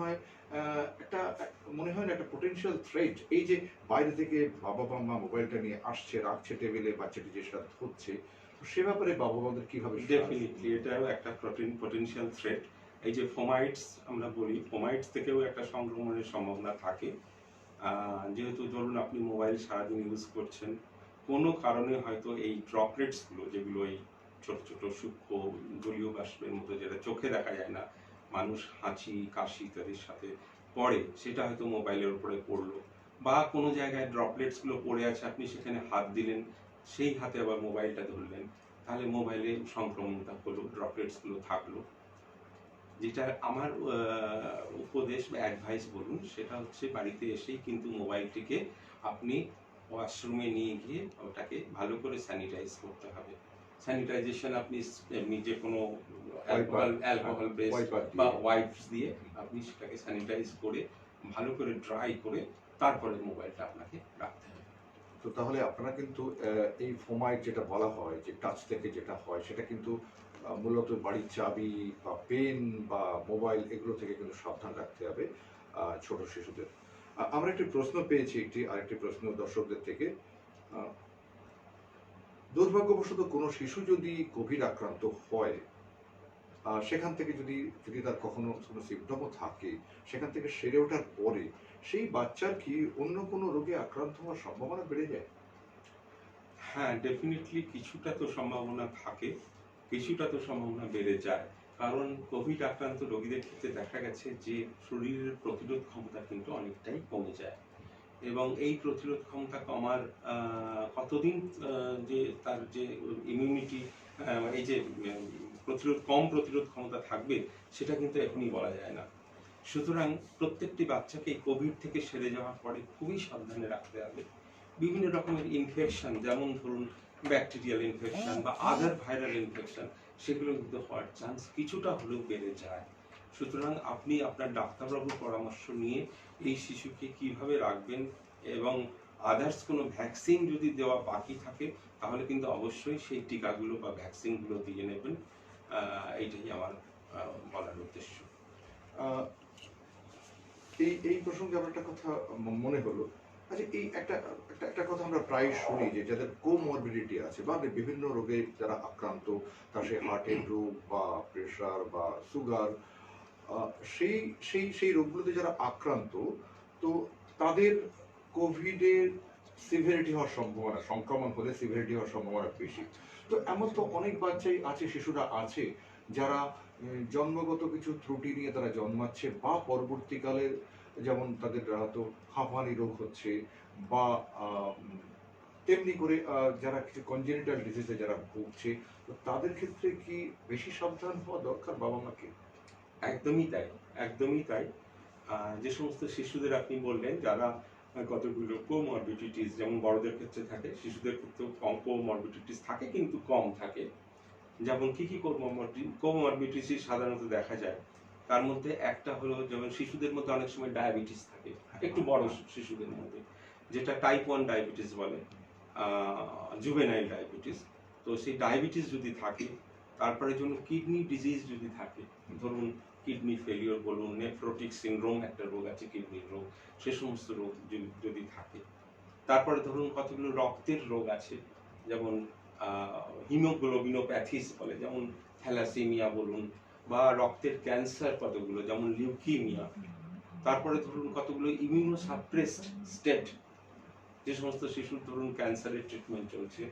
হয় না একটা পোটেনশিয়াল থ্রেট, এই যে বাইরে থেকে বাবা বা মা মোবাইলটা নিয়ে আসছে, রাখছে টেবিলে, বাচ্চাটি যে সেটা ধরছে, সে ব্যাপারে বাবা মাদের কিভাবে? ডেফিনেটলি এটাও একটা পটেনশিয়াল থ্রেট। এই যে ফোমাইটস আমরা বলি, ফোমাইটস থেকেও একটা সংক্রমণের সম্ভাবনা থাকে। যেহেতু ধরুন আপনি মোবাইল সারাদিন ইউজ করছেন, কোনো কারণে হয়তো এই ড্রপলেটসগুলো, যেগুলো এই ছোট ছোট সূক্ষ্ম জলীয় বাষ্পের মতো, যেটা চোখে দেখা যায় না, মানুষ হাঁচি কাশি ইত্যাদির সাথে পড়ে, সেটা হয়তো মোবাইলের উপরে পড়লো, বা কোনো জায়গায় ড্রপলেটসগুলো পড়ে আছে, আপনি সেখানে হাত দিলেন, সেই হাতে আবার মোবাইলটা ধরলেন, তাহলে মোবাইলে সংক্রমণটা হলো, ড্রপলেটসগুলো থাকলো। যেটা আমার উপদেশ বা অ্যাডভাইস বলুন, সেটা হচ্ছে বাড়িতে এসেই কিন্তু মোবাইলটিকে আপনি ওয়াশরুমে নিয়ে গিয়ে ওটাকে ভালো করে স্যানিটাইজ করতে হবে। স্যানিটাইজেশন আপনি এমনি যে কোনো অ্যালকোহল বেস ওয়াইপার বা দিয়ে। ওয়াইপস দিয়ে আপনি সেটাকে স্যানিটাইজ করে ভালো করে ড্রাই করে তারপরে মোবাইলটা আপনাকে রাখতে হবে। তো তাহলে আপনারা কিন্তু এই ফোমাইট যেটা বলা হয় যে টাচ থেকে যেটা হয় সেটা কিন্তু মূলত বাড়ির চাবি বা পেন বা মোবাইল এগুলো থেকে কিন্তু সাবধান রাখতে হবে ছোট শিশুদের। আমরা একটি প্রশ্ন পেয়েছি, আরেকটি প্রশ্ন দর্শকদের থেকে। আহ, দুর্ভাগ্যবশত কোনো শিশু যদি কোভিড আক্রান্ত হয়, সেখান থেকে যদি যদি তার কখনো কোনো সিমটমও থাকে, সেখান থেকে সেরে ওঠার পরে সেই বাচ্চার কি অন্য কোনো রোগে আক্রান্ত হওয়ার সম্ভাবনা বেড়ে যায়? হ্যাঁ, ডেফিনেটলি কিছুটা তো সম্ভাবনা থাকে, কিছুটা তো সম্ভাবনা বেড়ে যায়। কারণ কোভিড আক্রান্ত রোগীদের ক্ষেত্রে দেখা গেছে যে শরীরের প্রতিরোধ ক্ষমতা কিন্তু অনেকটাই কমে যায়, এবং এই প্রতিরোধ ক্ষমতা কমার কতদিন যে তার যে ইমিউনিটি, এই যে প্রতিরোধ ক্ষমতা থাকবে সেটা কিন্তু এখনই বলা যায় না। সুতরাং প্রত্যেকটি বাচ্চাকে কোভিড থেকে সেরে যাওয়ার পরে খুবই সাবধানে রাখতে হবে। বিভিন্ন রকমের ইনফেকশন, যেমন ধরুন ব্যাকটেরিয়াল ইনফেকশন বা আদার ভাইরাল ইনফেকশন, সেগুলো কিন্তু হওয়ার চান্স কিছুটা হলেও বেড়ে যায়। সুতরাং আপনি আপনার ডাক্তারবাবুর পরামর্শ নিয়ে এই শিশুকে কিভাবে রাখবেন, এবং আদার্স কোনো ভ্যাকসিন যদি দেওয়া বাকি থাকে তাহলে কিন্তু অবশ্যই সেই টিকাগুলো বা ভ্যাকসিনগুলো দিয়ে নেবেন। এইটাই আমার বলার উদ্দেশ্য। আহ, এই এই প্রসঙ্গে আমার একটা কথা মনে হলো। আচ্ছা, এই একটা একটা একটা কথা আমরা প্রায় শুনি যে যাদের কোমরবিডিটি আছে বা বিভিন্ন রোগে যারা আক্রান্ত, তার সে হার্টের রোগ বা প্রেশার বা সুগার, সেই সেই সেই রোগগুলোতে যারা আক্রান্ত, তো তাদের কোভিডের সিভিয়ারিটি হওয়ার সম্ভাবনা, সংক্রমণ হলে সিভিয়ারিটি হওয়ার সম্ভাবনা বেশি। তো এমন তো অনেক বাচ্চাই আছে, শিশুরা আছে যারা জন্মগত কিছু ত্রুটি নিয়ে তারা জন্মাচ্ছে, বা পরবর্তীকালে যেমন তাদের হয়তো হাঁপানি রোগ হচ্ছে, বা তেমনি করে যারা কিছু কনজেনিটাল ডিজিজে যারা ভুগছে, তো তাদের ক্ষেত্রে কি বেশি সাবধান হওয়া দরকার বাবা মাকে? একদমই তাই, একদমই তাই। যে সমস্ত শিশুদের আপনি বললেন যারা কতগুলো কোমরবিডিটিস, যেমন বড়দের ক্ষেত্রে থাকে, শিশুদের ক্ষেত্রেও কম কোমরবিডিটিস থাকে কিন্তু কম থাকে। যেমন কি কি কোমরবিডিটিস সাধারণত দেখা যায়, তার মধ্যে একটা হলো যেমন শিশুদের মধ্যে অনেক সময় ডায়াবেটিস থাকে, একটু বড় শিশুদের মধ্যে, যেটা টাইপ 1 ডায়াবেটিস বলে, জুভেনাইল ডায়াবেটিস। তো সেই ডায়াবেটিস যদি থাকে, তারপরে জন্য কিডনি ডিজিজ যদি থাকে, ধরুন কিডনি ফেলিওর বলুন, নেফ্রোটিক সিনড্রোম একটা রোগ আছে কিডনির রোগ, সে সমস্ত রোগ যদি থাকে, তারপরে ধরুন কতগুলো রক্তের রোগ আছে, যেমন হিমোগ্লোবিনোপ্যাথিস বলে, যেমন থ্যালাসেমিয়া বলুন, বা রক্তের ক্যান্সার কতগুলো, যেমন লিউকিমিয়া। তারপরে ধরুন কতগুলো ইমিউনোসাপ্রেসড স্টেট, যে সমস্ত শিশুর ধরুন ক্যান্সারের ট্রিটমেন্ট চলছে,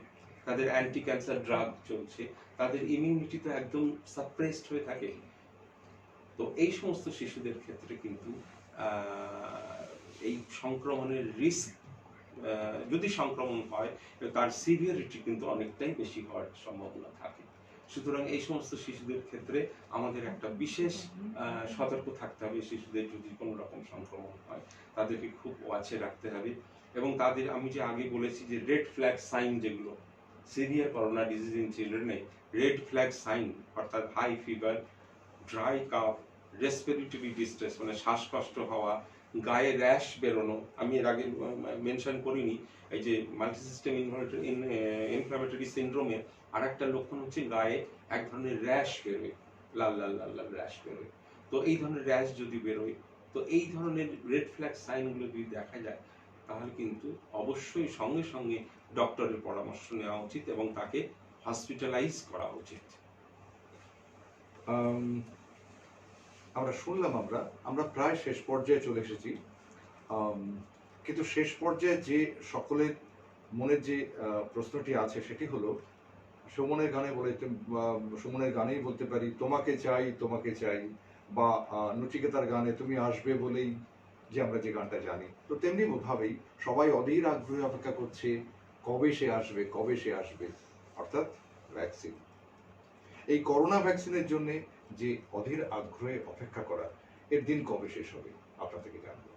তাদের অ্যান্টি ক্যান্সার ড্রাগ চলছে, তাদের ইমিউনিটি তো একদম সাপ্রেসড হয়ে থাকে। তো এই সমস্ত শিশুদের ক্ষেত্রে কিন্তু এই সংক্রমণের রিস্ক, যদি সংক্রমণ হয়, তার সিভিয়ারিটি কিন্তু অনেকটাই বেশি হওয়ার সম্ভাবনা থাকে। সুতরাং এই সমস্ত শিশুদের ক্ষেত্রে আমাদের একটা বিশেষ সতর্ক থাকতে হবে। শিশুদের যদি কোনো রকম সংক্রমণ হয় তাদেরকে খুব ওয়াচে রাখতে হবে, এবং তাদের আমি যে আগে বলেছি যে রেড ফ্ল্যাগ সাইন, যেগুলো সিভিয়ার করোনা ডিজিজ ইন চিলড্রেনে রেড ফ্ল্যাগ সাইন, অর্থাৎ high fever, dry cough, respiratory distress মানে শ্বাসকষ্ট হওয়া, গায়ে র্যাশ বেরোনো, আমি এর আগে মেনশন করিনি, এই যে মাল্টিসিস্টেম ইনফ্লামেটরি সিনড্রোমের আর একটা লক্ষণ হচ্ছে গায়ে এক ধরনের র্যাশ বেরোয়, লাল লাল লাল লাল র্যাশ বেরোয়। তো এই ধরনের র্যাশ যদি বেরোয়, তো এই ধরনের রেড ফ্ল্যাগ সাইনগুলো যদি দেখা যায়, তাহলে কিন্তু অবশ্যই সঙ্গে সঙ্গে ডক্টরের পরামর্শ নেওয়া উচিত এবং তাকে হসপিটালাইজ করা উচিত। আমরা শুনলাম, আমরা আমরা প্রায় শেষ পর্যায়ে চলে এসেছি, কিন্তু শেষ পর্যায়ে যে সকলের মনের যে প্রশ্নটি আছে সেটি হলো, সুমনের গানে সুমনের গানেই বলতে পারি তোমাকে চাই তোমাকে চাই, বা নচিকেতার গানে তুমি আসবে বলেই যে আমরা যে গানটা জানি, তো তেমনি ভাবেই সবাই অধীর আগ্রহে অপেক্ষা করছে কবে সে আসবে, কবে সে আসবে, অর্থাৎ ভ্যাকসিন। এই করোনা ভ্যাকসিনের জন্য যে অধীর আগ্রহে অপেক্ষা করা, এর দিন কবে শেষ হবে আপনার থেকে জানবো।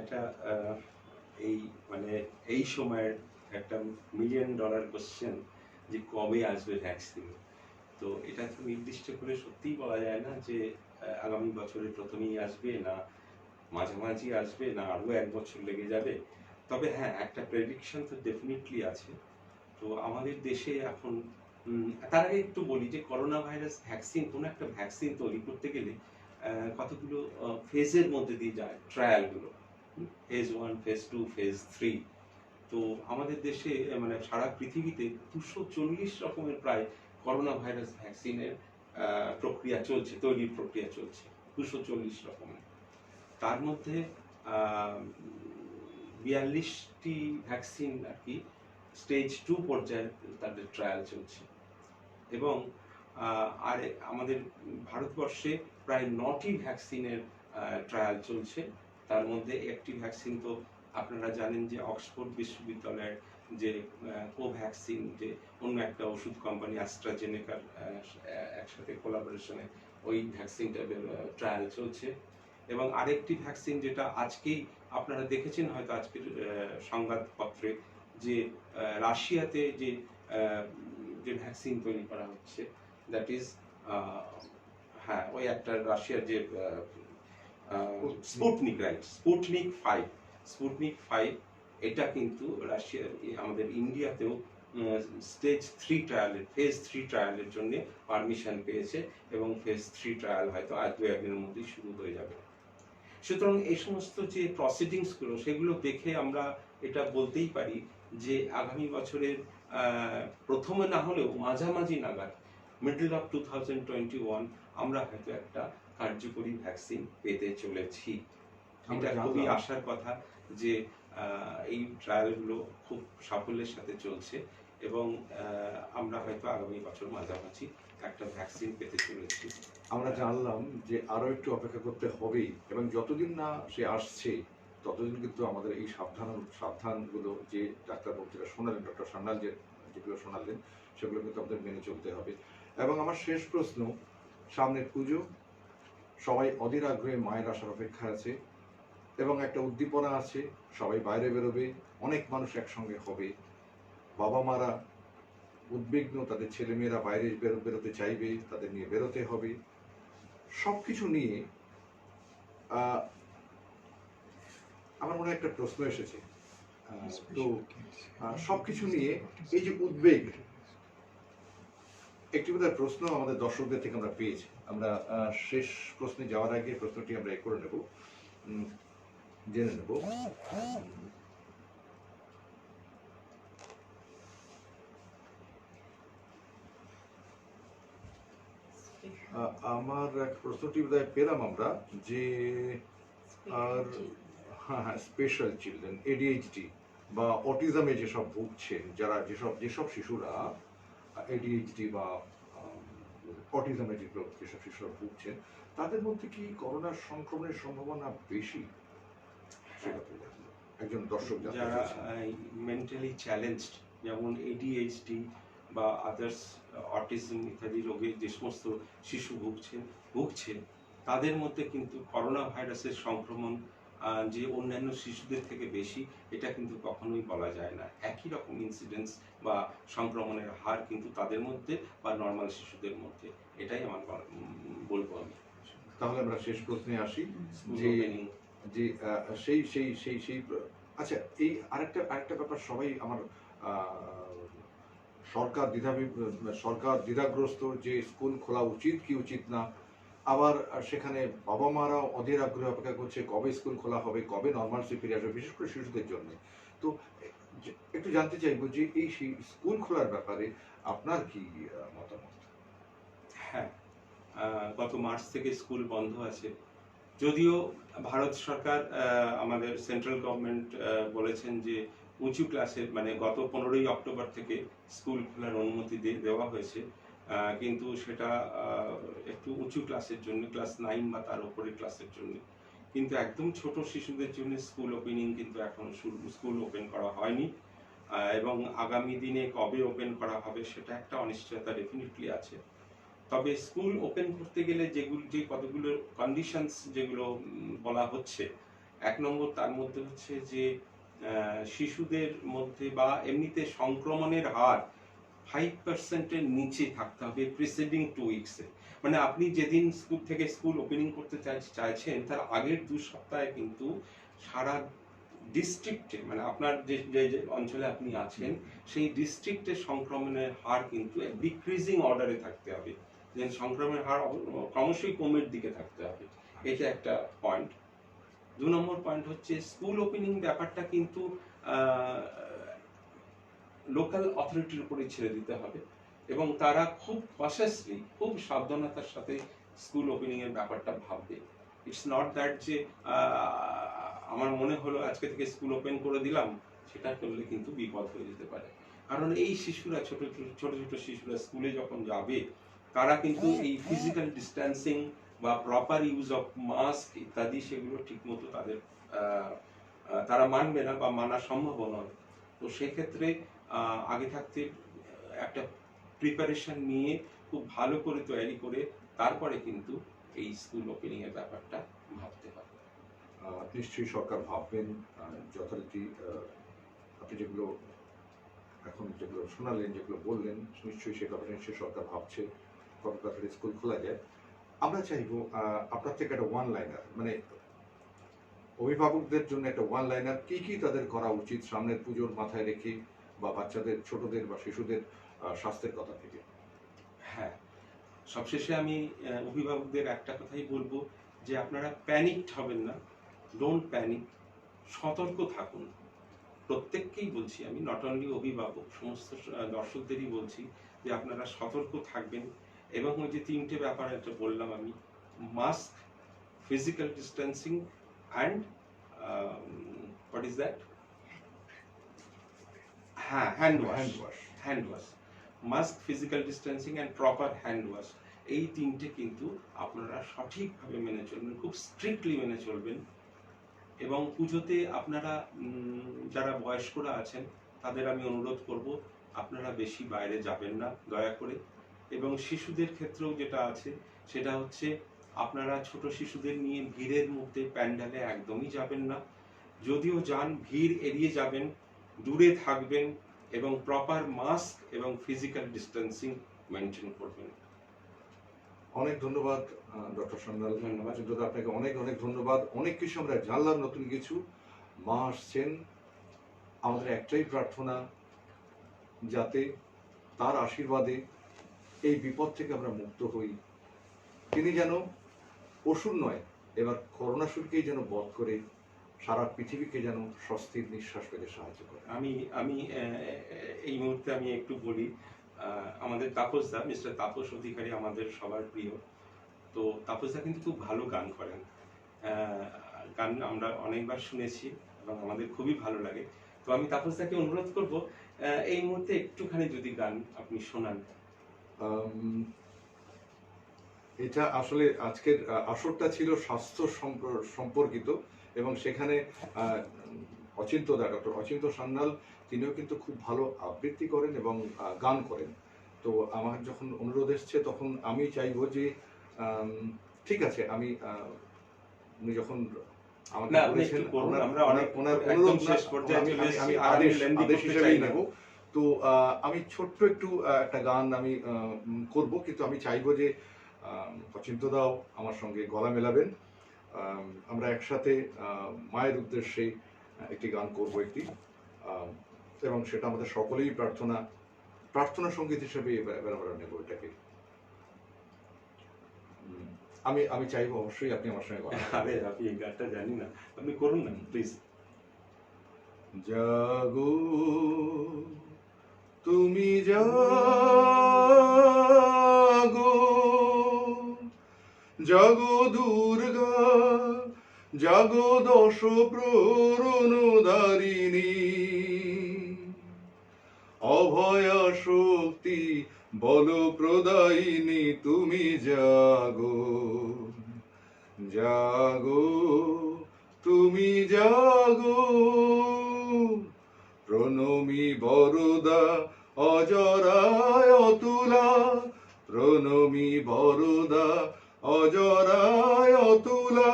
এটা এই মানে এই সময়ের একটা মিলিয়ন ডলার কোশ্চেন যে কবে আসবে ভ্যাকসিন। তো এটা তো নির্দিষ্ট করে সত্যিই বলা যায় না যে আগামী বছরের প্রথমেই আসবে, না মাঝামাঝি আসবে, না আরও 1 বছর লেগে যাবে। তবে হ্যাঁ, একটা প্রেডিকশন তো ডেফিনেটলি আছে। তো আমাদের দেশে এখন তার আগে একটু বলি যে করোনা ভাইরাস ভ্যাকসিন, কোনো একটা ভ্যাকসিন তৈরি করতে গেলে কতগুলো ফেজের মধ্যে দিয়ে যায় ট্রায়ালগুলো, ফেজ 1, ফেজ 2, ফেজ 3। তো আমাদের দেশে মানে সারা পৃথিবীতে 240 রকমের প্রায় করোনা ভাইরাস ভ্যাকসিনের প্রক্রিয়া চলছে, তৈরির প্রক্রিয়া চলছে 240 রকমের। তার মধ্যে 42টি ভ্যাকসিন আর কি স্টেজ 2 পর্যায়ে তাদের ট্রায়াল চলছে। এবং আর আমাদের ভারতবর্ষে প্রায় 9টি ভ্যাকসিনের ট্রায়াল চলছে। তার মধ্যে একটি ভ্যাকসিন তো আপনারা জানেন যে অক্সফোর্ড বিশ্ববিদ্যালয়ের যে কোভ্যাক্সিন, যে অন্য একটা ওষুধ কোম্পানি অ্যাস্ট্রাজেনেকার একসাথে কোলাবোরেশনে ওই ভ্যাকসিনটা ট্রায়াল চলছে। এবং আরেকটি ভ্যাকসিন যেটা আজকেই আপনারা দেখেছেন হয়তো আজকের সংবাদপত্রে, যে রাশিয়াতে যে যে ভ্যাকসিন তৈরি করা হচ্ছে, দ্যাট ইজ হ্যাঁ ওই একটা রাশিয়ার যে স্পুটনিক, রাইট, স্পুটনিক 5 এটা কিন্তু রাশিয়ার আমাদের ইন্ডিয়াতেও স্টেজ 3 ট্রায়ালের, ফেজ 3 ট্রায়ালের জন্য পারমিশন পেয়েছে এবং ফেজ 3 ট্রায়াল হয়তো আজ 2 দিনের মধ্যেই শুরু হয়ে যাবে। সুতরাং এই সমস্ত যে প্রসিডিংসগুলো সেগুলো দেখে আমরা এটা বলতেই পারি যে আগামী বছরের প্রথমে না হলেও মাঝামাঝি নাগাদ, মিডল অফ 2021 আমরা হয়তো একটা কার্যকরী ভ্যাকসিন পেতে চলেছি। এটা খুবই আশার কথা যে এই ট্রায়ালগুলো খুব সাফল্যের সাথে চলছে এবং আমরা হয়তো আগামী বছর মাঝামাঝি একটা ভ্যাকসিন পেতে চলেছি। আমরা জানলাম যে আরো একটু অপেক্ষা করতে হবেই, এবং যতদিন না সে আসছে ততদিন কিন্তু আমাদের এই সাবধানগুলো যে ডাক্তারবাবু যেটা শোনালেন, ডক্টর সান্যাল যেগুলো শোনালেন সেগুলো কিন্তু আমাদের মেনে চলতে হবে। এবং আমার শেষ প্রশ্ন, সামনে পুজো, সবাই অধীর আগ্রহে মায়ের আসার অপেক্ষা আছে এবং একটা উদ্দীপনা আছে, সবাই বাইরে বেরোবে, অনেক মানুষ একসঙ্গে হবে, বাবা মারা উদ্বিগ্ন, তাদের ছেলেমেয়েরা বাইরে বেরোতে চাইবে, তাদের নিয়ে বেরোতে হবে। সব কিছু নিয়ে আমার মনে একটা প্রশ্ন এসেছে। তো সবকিছু নিয়ে এই যে উদ্বেগ, একটি বোধহয় প্রশ্ন আমাদের দর্শকদের থেকে আমরা পেয়েছি। আমরা শেষ প্রশ্নে যাওয়ার আগে প্রশ্নটি আমরা করে নেব, জেনে নেব। আমার প্রশ্নটি বোধহয় পেলাম আমরা যে আর হ্যাঁ, স্পেশাল চিলড্রেন, এডিএইচডি বা অটিজমে যেসব ভুগছেন, যারা যেসব শিশুরা এডিএইচডি বা অটিজমে যেসব শিশুরা ভুগছেন, তাদের মধ্যে কি করোনার সংক্রমণের সম্ভাবনা বেশি? একজন দর্শক যারা মেন্টালি চ্যালেঞ্জড, যেমন এডিএইচডি বা আদার্স অটিজম ইত্যাদি রোগে যে সমস্ত শিশু ভুগছে তাদের মধ্যে কিন্তু করোনা ভাইরাসের সংক্রমণ যে অন্যান্য শিশুদের থেকে বেশি, এটা কিন্তু কখনোই বলা যায় না। একই রকম ইনসিডেন্স বা সংক্রমণের হার কিন্তু তাদের মধ্যে বা নর্মাল শিশুদের মধ্যে, এটাই আমার বলবো আমি। তাহলে আমরা শেষ প্রশ্নে আসি যে যে সেই সেই সেই সেই আচ্ছা, এই আরেকটা ব্যাপার, সবাই আমার সরকার দ্বিধাগ্রস্ত যে স্কুল খোলা উচিত কি উচিত না, আবার সেখানে বাবা মারা অধীর আগ্রহে অপেক্ষা করছে কবে স্কুল খোলা হবে, কবে নর্মালসি ফিরে আসবে, বিশেষ করে শিশুদের জন্য। তো একটু জানতে চাইবো যে এই স্কুল খোলার ব্যাপারে আপনার কি মতামত? হ্যাঁ, গত মার্চ থেকে স্কুল বন্ধ আছে, যদিও ভারত সরকার আমাদের সেন্ট্রাল গভর্নমেন্ট বলেছেন যে উঁচু ক্লাসের মানে গত 15ই অক্টোবর থেকে স্কুল খোলার অনুমতি দেওয়া হয়েছে, কিন্তু সেটা একটু উঁচু ক্লাসের জন্য, ক্লাস 9 বা তার উপরের ক্লাসের জন্য। কিন্তু একদম ছোট শিশুদের জন্য স্কুল ওপেনিং কিন্তু এখন স্কুল ওপেন করা হয়নি, এবং আগামী দিনে কবে ওপেন করা হবে সেটা একটা অনিশ্চয়তা ডেফিনেটলি আছে। তবে স্কুল ওপেন করতে গেলে যে কতগুলো কন্ডিশনস যেগুলো বলা হচ্ছে, 1 নম্বর তার মধ্যে হচ্ছে যে শিশুদের মধ্যে বা এমনিতে সংক্রমণের হার 5%-এর নিচে থাকতে হবে প্রিসিডিং 2 উইকসে। মানে আপনি যেদিন স্কুল ওপেনিং করতে চাইছেন তার আগের 2 সপ্তাহে কিন্তু সারা ডিস্ট্রিক্টে, মানে আপনার যে যে অঞ্চলে আপনি আছেন সেই ডিস্ট্রিক্টের সংক্রমণের হার কিন্তু ডিক্রিজিং অর্ডারে থাকতে হবে, যে সংক্রমণের হার ক্রমশই কমের দিকে থাকতে হবে। এটা একটা পয়েন্ট। 2 নম্বর পয়েন্ট হচ্ছে স্কুল ওপেনিং ব্যাপারটা কিন্তু লোকাল অথরিটির উপরে ছেড়ে দিতে হবে এবং তারা খুব কশাসলি, খুব সাবধানতার সাথে স্কুল ওপেনিং এর ব্যাপারটা ভাববে। ইটস নট দ্যাট যে আমার মনে হলো আজকে থেকে স্কুল ওপেন করে দিলাম, সেটা করলে কিন্তু বিপদ হয়ে যেতে পারে। কারণ এই শিশুরা ছোট ছোট শিশুরা স্কুলে যখন যাবে তারা কিন্তু এই ফিজিক্যাল ডিস্ট্যান্সিং বা প্রপার ইউজ অফ মাস্ক ইত্যাদি সেগুলো ঠিকমতো তারা মানবে না বা মানা সম্ভব নয়। তো সেক্ষেত্রে আগে থাকতে একটা প্রিপারেশন নিয়ে খুব ভালো করে তৈরি করে তারপরে কিন্তু এই স্কুল ওপেনিং এর ব্যাপারটা ভাবতে হবে। নিশ্চয়ই সরকার ভাববেন যথারীতি। আপনি যেগুলো শোনালেন, যেগুলো বললেন, নিশ্চয়ই সে কথা নিশ্চয়ই সরকার ভাবছে কত তাড়াতাড়ি স্কুল খোলা যায়। আমরা চাইবো আপনার থেকে একটা ওয়ান লাইনার, মানে অভিভাবকদের জন্য একটা ওয়ান লাইনার, কি কি তাদের করা উচিত সামনের পুজোর মাথায় রেখে বা বাচ্চাদের, ছোটদের বা শিশুদের স্বাস্থ্যের কথা থেকে। হ্যাঁ, সবশেষে আমি অভিভাবকদের একটা কথাই বলবো যে আপনারা প্যানিকড হবেন না, ডোন্ট প্যানিক, সতর্ক থাকুন। প্রত্যেককেই বলছি আমি, নট অনলি অভিভাবক, সমস্ত দর্শকদেরই বলছি যে আপনারা সতর্ক থাকবেন এবং ওই যে 3টে ব্যাপার একটা বললাম আমি, mask, physical distancing and what is that, হ্যাঁ, hand wash, mask, physical distancing and proper hand wash, এই 3টে কিন্তু আপনারা সঠিকভাবে মেনে চলবেন, খুব স্ট্রিক্টলি মেনে চলবেন। এবং পুজোতে আপনারা যারা বয়স্করা আছেন তাদের আমি অনুরোধ করব আপনারা বেশি বাইরে যাবেন না দয়া করে। এবং শিশুদের ক্ষেত্রেও যেটা আছে সেটা হচ্ছে আপনারা ছোট শিশুদের নিয়ে ভিড়ের মধ্যে প্যান্ডেলে একদমই যাবেন না, যদিও যান ভিড় এড়িয়ে যাবেন, দূরে থাকবেন এবং প্রপার মাস্ক এবং ফিজিক্যাল ডিস্টেন্সিং মেনটেন করবেন। অনেক ধন্যবাদ ডক্টর সান্যাল। ধন্যবাদ। আপনাকে অনেক অনেক ধন্যবাদ। অনেক কিছু আমরা জানলাম, নতুন কিছু। মা আসছেন, আমাদের একটাই প্রার্থনা যাতে তার আশীর্বাদে এই বিপদ থেকে আমরা মুক্ত হই। তিনি যেন অসুর নয়, এবার করোনাসুরকেই যেন বধ করে সারা পৃথিবীকে যেন স্বস্তির নিঃশ্বাস পেতে সাহায্য করে। আমি এই মুহূর্তে আমি একটু বলি, আমাদের তাপসদা, মিস্টার তাপস অধিকারী আমাদের সবার প্রিয়, তো তাপসদা কিন্তু খুব ভালো গান করেন। গান আমরা অনেকবার শুনেছি এবং আমাদের খুবই ভালো লাগে। তো আমি তাপসদাকে অনুরোধ করব এই মুহূর্তে একটুখানি যদি গান আপনি শোনান। এটা আসলে আজকের আসরটা ছিল স্বাস্থ্য সম্পর্কিত এবং সেখানে ডক্টর অচিন্ত সান্যাল তিনিও কিন্তু খুব ভালো আবৃত্তি করেন এবং গান করেন। তো আমার যখন অনুরোধ এসছে তখন আমি চাইবো যে ঠিক আছে, আমি উনি যখন আমাকে বলেছেন আমি আদেশ হিসেবেই নেব। তো আমি ছোট্ট একটু একটা গান আমি করব, কিন্তু আমি চাইবো যে অচিন্তদাও আমার সঙ্গে গলা মেলাবেন। আমরা একসাথে মায়ের উদ্দেশ্যে একটি গান করব একটি, এবং সেটা আমাদের সকলেই প্রার্থনা সঙ্গীত হিসেবে এবার আমরা নেব এটাকে। আমি চাইবো অবশ্যই আপনি আমার সঙ্গে গলা। আরে আপনি এই গানটা জানি না, আপনি করুন না প্লিজ। জাগো তুমি জাগো, জাগো দুর্গা, জাগো দশ প্রণধারিণী, অভয়া শক্তি বল প্রদায়িনী তুমি জাগো, জাগো তুমি জাগো, প্রণমী বরদা অজরায় অতুলা, প্রণমী বরদা অজরায় অতুলা,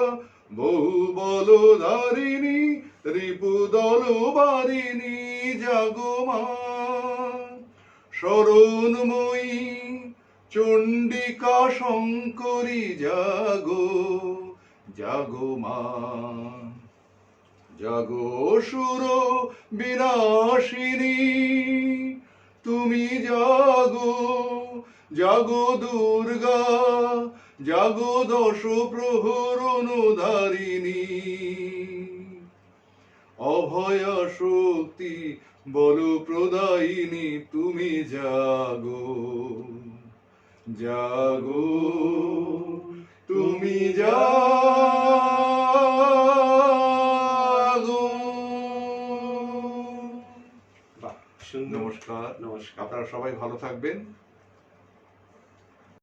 বহু বলধারিণী রিপুদল বারিণী জাগো মা, শরণময়ী চণ্ডিকা শঙ্করী জাগো, জাগো মা। জাগো সুর বিনাশিনী, তুমি জাগো, জাগো দুর্গা, জাগো দশ প্রহরণ ধারিণী। অভয়া শক্তি বল প্রদায়িনী, তুমি জাগো, জাগো, তুমি জাগো। বাহ, সুন্দর। নমস্কার। নমস্কার। আপনারা সবাই ভালো থাকবেন।